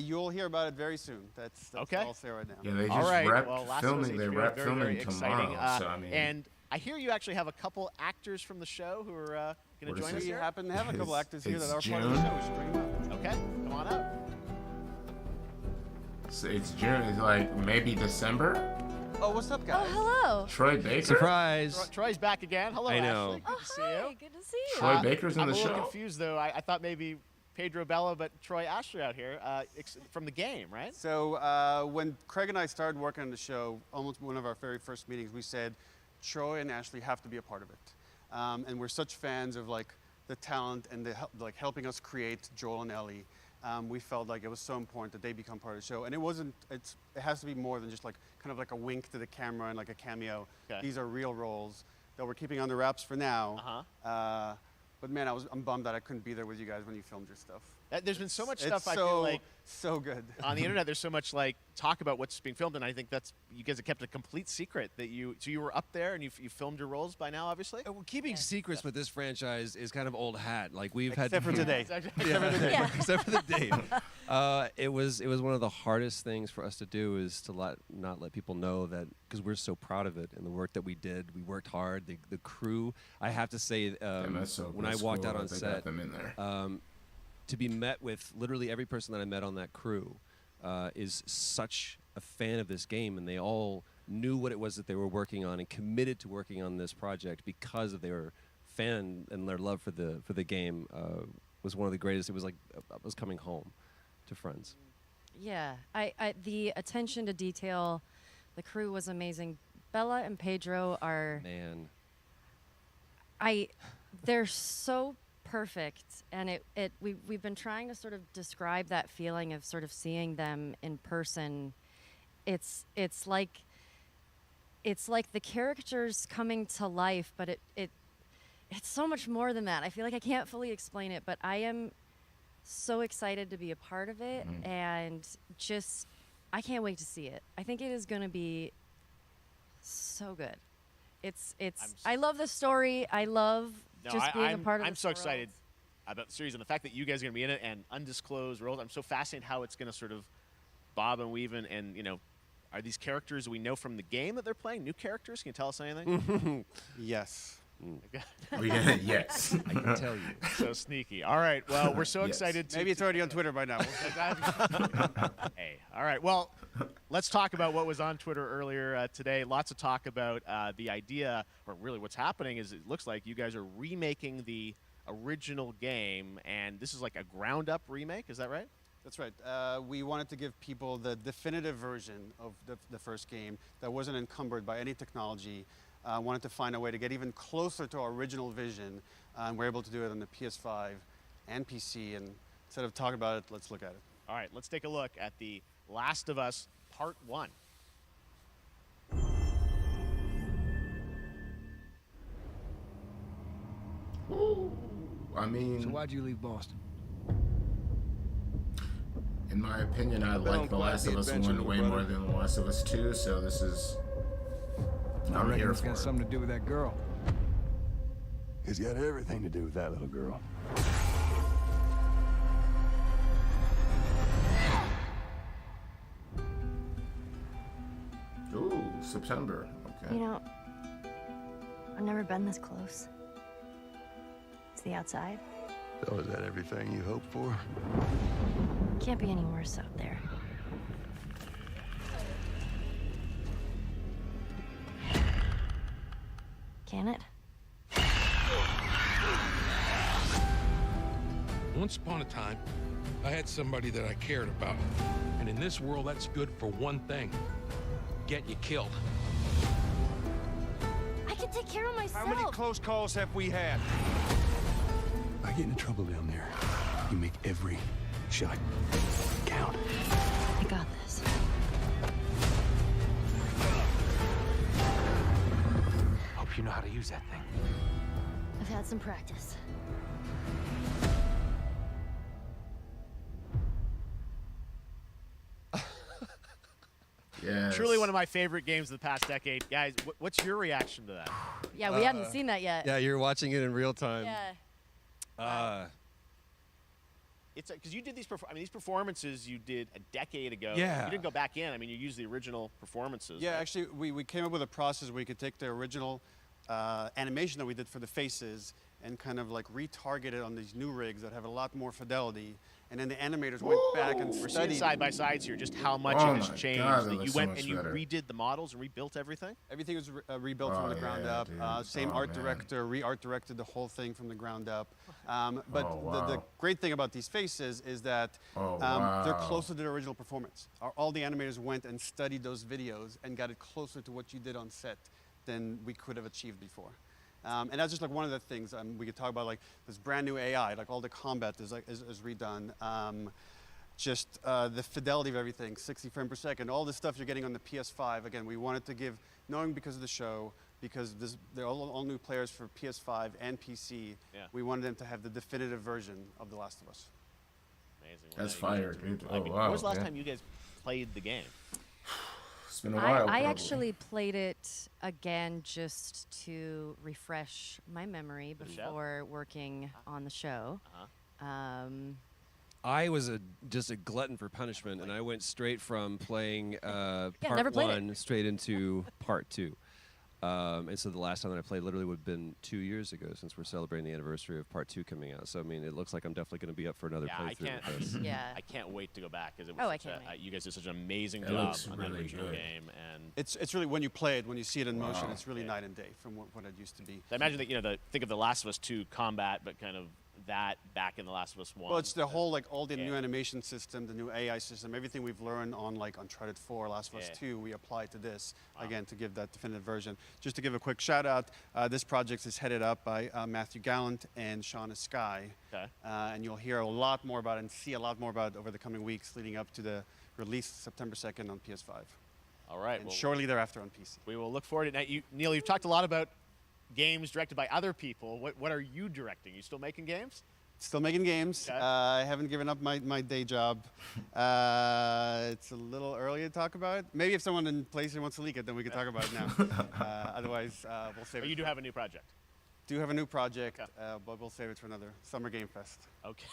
You'll hear about it very soon. That's okay. all I'll say right now. Yeah, they just wrapped filming. They wrapped filming tomorrow. So, I mean, and I hear you actually have a couple actors from the show who are going to join us We here. happen to have a couple actors here that are part of the show. We should bring them up. Okay, come on up. So it's June. It's like maybe December. Oh, what's up, guys? Oh, hello. Troy Baker. Surprise. Troy's back again. Hello, I know. Ashley. Good to see you. Good to see you. Troy Baker's in the show. I'm a little confused, though. I thought maybe Pedro Bella, but Troy Ashley out here from the game, right? So when Craig and I started working on the show, almost one of our very first meetings, we said Troy and Ashley have to be a part of it. And we're such fans of like the talent and the helping us create Joel and Ellie. We felt like it was so important that they become part of the show. And it has to be more than just like kind of like a wink to the camera and like a cameo. Okay. These are real roles that we're keeping under wraps for now. But man, I'm bummed that I couldn't be there with you guys when you filmed your stuff. There's been so much It's stuff I feel like so good on the internet. There's so much like talk about what's being filmed, and I think that's you guys have kept a complete secret that you were up there and you filmed your roles by now, obviously. Well, keeping secrets with this franchise is kind of old hat. Like Except for today. Except for the date. It was one of the hardest things for us to do is to not let people know that, because we're so proud of it and the work that we did. We worked hard. The crew. I have to say, when I walked out on set, to be met with literally every person that I met on that crew is such a fan of this game, and they all knew what it was that they were working on and committed to working on this project because of their fan and their love for the game was one of the greatest. It was like I was coming home to friends. Yeah, the attention to detail, the crew was amazing. Bella and Pedro are they're so perfect, and we've been trying to sort of describe that feeling of sort of seeing them in person. It's like the characters coming to life, but it's so much more than that. I feel like I can't fully explain it, but I am so excited to be a part of it, and just I can't wait to see it. I think it is going to be so good. I love the story. I love just being a part of it. I'm so excited about the series and the fact that you guys are going to be in it and undisclosed roles. I'm so fascinated how it's going to sort of bob and weave and are these characters we know from the game that they're playing? New characters? Can you tell us anything? yes. Yes. I can tell you. So sneaky. All right. Well, we're so excited. Maybe it's already on Twitter by now. Hey. All right. Well, let's talk about what was on Twitter earlier today. Lots of talk about the idea, or really what's happening is it looks like you guys are remaking the original game, and this is like a ground-up remake. Is that right? That's right. We wanted to give people the definitive version of the first game that wasn't encumbered by any technology. Wanted to find a way to get even closer to our original vision, and we're able to do it on the PS5 and PC. And instead of talking about it, let's look at it. All right, let's take a look at The Last of Us Part 1. I mean, so why'd you leave Boston? In my opinion, I like The Last of Us 1 way more than The Last of Us 2, so this is... I reckon it's got something to do with that girl. It's got everything to do with that little girl. Ooh, September. Okay. I've never been this close. It's the outside. So is that everything you hoped for? Can't be any worse out there. Can it? Once upon a time, I had somebody that I cared about. And in this world, that's good for one thing. Get you killed. I can take care of myself. How many close calls have we had? I get into trouble down there. You make every Should I count? I got this. Hope you know how to use that thing. I've had some practice. Yes. Truly one of my favorite games of the past decade. Guys, what's your reaction to that? Yeah, we hadn't seen that yet. Yeah, you're watching it in real time. Yeah. It's because you did these. These performances you did a decade ago. Yeah. You didn't go back in. I mean, you used the original performances. Yeah, actually, we came up with a process where we could take the original animation that we did for the faces and kind of like retarget it on these new rigs that have a lot more fidelity. And then the animators went back and We're seeing studied. side by sides here, just how much Oh it has my changed. God, that That you looks so went much and you better. redid the models and rebuilt everything. Everything was rebuilt from the ground up. dude. Same Oh, art man. director, re-art directed the whole thing from the ground up. But Oh, the wow. great thing about these faces is that Oh, they're wow. closer to the original performance. All the animators went and studied those videos and got it closer to what you did on set than we could have achieved before. And that's just like one of the things we could talk about, like this brand new AI, like all the combat is redone. Just the fidelity of everything, 60 frames per second, all the stuff you're getting on the PS5. Again, we wanted to give, knowing because of the show, because they're all new players for PS5 and PC, we wanted them to have the definitive version of The Last of Us. Amazing. That's fire, dude. Oh, wow. When was the last yeah. time you guys played the game? It's been a while. I probably. actually played it again just to refresh my memory The show? before working on the show. I was just a glutton for punishment, and I went straight from playing never part played it. 1 straight into part 2. And so the last time that I played literally would have been 2 years ago, since we're celebrating the anniversary of part 2 coming out. So I mean, it looks like I'm definitely going to be up for another Yeah, playthrough. with this. I can't wait to go back because it was. Oh, I such can't a, you guys did such an amazing It job looks on that really original good. game, and It's really, when you play it, when you see it in motion, Wow. it's really night and day from what it used to be. I imagine that think of The Last of Us 2 combat, but kind of that back in The Last of Us 1. Well, it's the whole, like, all the new animation system, the new AI system, everything we've learned on, like, Uncharted 4, Last of Us 2, we apply to this, again, to give that definitive version. Just to give a quick shout out, this project is headed up by Matthew Gallant and Shauna Skye. Okay. And you'll hear a lot more about it and see a lot more about it over the coming weeks leading up to the release September 2nd on PS5. All right. And well, shortly thereafter on PC. we will look forward to it. Now, Neil, you've talked a lot about games directed by other people. What are you directing? You still making games? Still making games. Okay. I haven't given up my day job. It's a little early to talk about it. Maybe if someone in PlayStation wants to leak it, then we can talk about it now. Otherwise, we'll save But it. you do have a new project. Do have a new project, but we'll save it for another Summer Game Fest. Okay.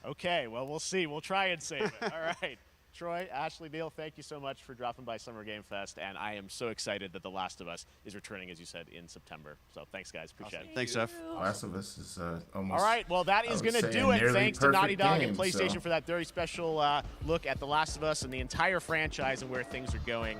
Okay. Well, we'll see. We'll try and save it. All right. Troy, Ashley, Neil, thank you so much for dropping by Summer Game Fest, and I am so excited that The Last of Us is returning, as you said, in September. So thanks, guys. Appreciate it. Thanks, Jeff. Last of Us is almost. All right, well, that I is would going to say, do a it. nearly Thanks to Naughty perfect Dog game, and PlayStation so. for that very special look at The Last of Us and the entire franchise and where things are going.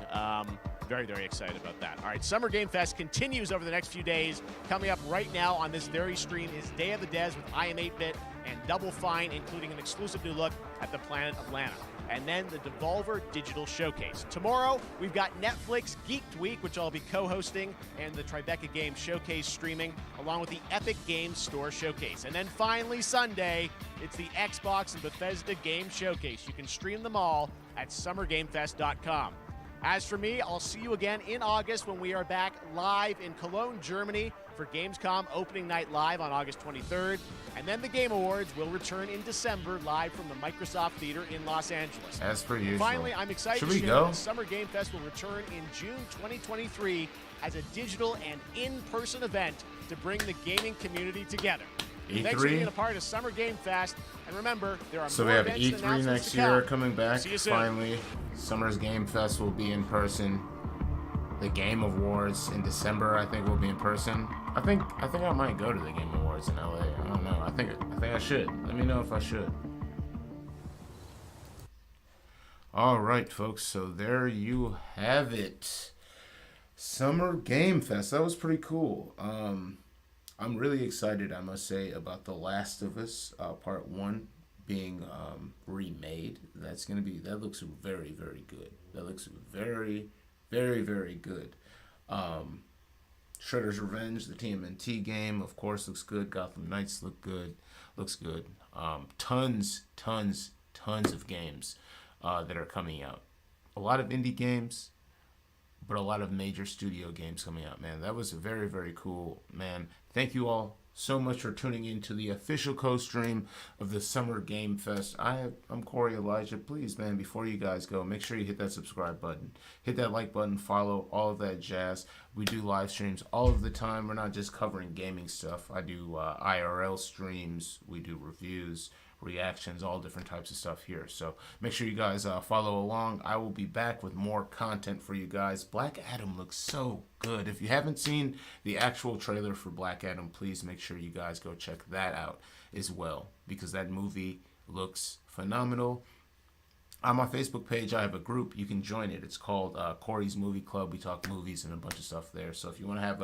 Very, very excited about that. All right, Summer Game Fest continues over the next few days. Coming up right now on this very stream is Day of the Des with I Am 8-Bit and Double Fine, including an exclusive new look at the planet Atlanta. And then the Devolver Digital Showcase. Tomorrow, we've got Netflix Geeked Week, which I'll be co-hosting, and the Tribeca Games Showcase streaming, along with the Epic Games Store Showcase. And then finally, Sunday, it's the Xbox and Bethesda Game Showcase. You can stream them all at summergamefest.com. As for me, I'll see you again in August when we are back live in Cologne, Germany for Gamescom Opening Night Live on August 23rd. And then the Game Awards will return in December live from the Microsoft Theater in Los Angeles. As per usual. Finally, I'm excited Should to we share go? that Summer Game Fest will return in June 2023 as a digital and in-person event to bring the gaming community together. E3? Thanks for being a part of Summer Game Fest. And remember, there are So more we have events and E3 announcements next to year come. coming back. See you soon. Finally, Summer's Game Fest will be in person. The Game Awards in December, I think, will be in person. I think I might go to the Game Awards in LA. I don't know. I think I should. Let me know if I should. All right, folks. So there you have it. Summer Game Fest. That was pretty cool. I'm really excited, I must say, about The Last of Us Part 1 being remade. That looks very, very good. That looks very, very, very good. Shredder's Revenge, the TMNT game, of course, looks good. Gotham Knights looks good. Tons of games that are coming out. A lot of indie games, but a lot of major studio games coming out, man. That was very, very cool, man. Thank you all so much for tuning in to the official co-stream of the Summer Game Fest. I'm Koerri Elijah. Please, man, before you guys go, make sure you hit that subscribe button. Hit that like button, follow, all of that jazz. We do live streams all of the time. We're not just covering gaming stuff. I do IRL streams. We do reviews, reactions, all different types of stuff here. So make sure you guys follow along. I will be back with more content for you guys. Black Adam looks so good. If you haven't seen the actual trailer for Black Adam, please make sure you guys go check that out as well, because that movie looks phenomenal. On my Facebook page, I have a group. You can join it. It's called Koerri's Movie Club. We talk movies and a bunch of stuff there. So if you want to have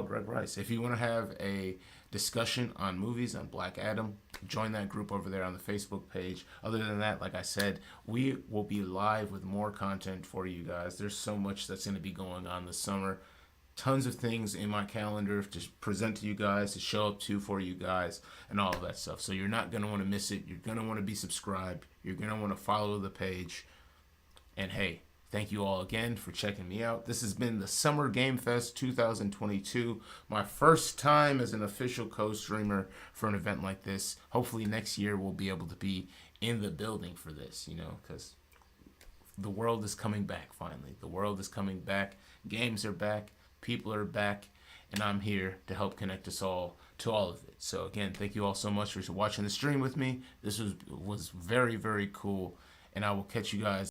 Greg Rice. If you want to have a discussion on movies, on Black Adam, join that group over there on the Facebook page. Other than that, like I said, we will be live with more content for you guys. There's so much that's going to be going on this summer. Tons of things in my calendar to present to you guys, to show up to for you guys, and all of that stuff. So you're not going to want to miss it. You're going to want to be subscribed. You're going to want to follow the page. And hey, thank you all again for checking me out. This has been the Summer Game Fest 2022. My first time as an official co-streamer for an event like this. Hopefully next year we'll be able to be in the building for this, because the world is coming back finally. The world is coming back. Games are back. People are back. And I'm here to help connect us all to all of it. So again, thank you all so much for watching the stream with me. This was very, very cool. And I will catch you guys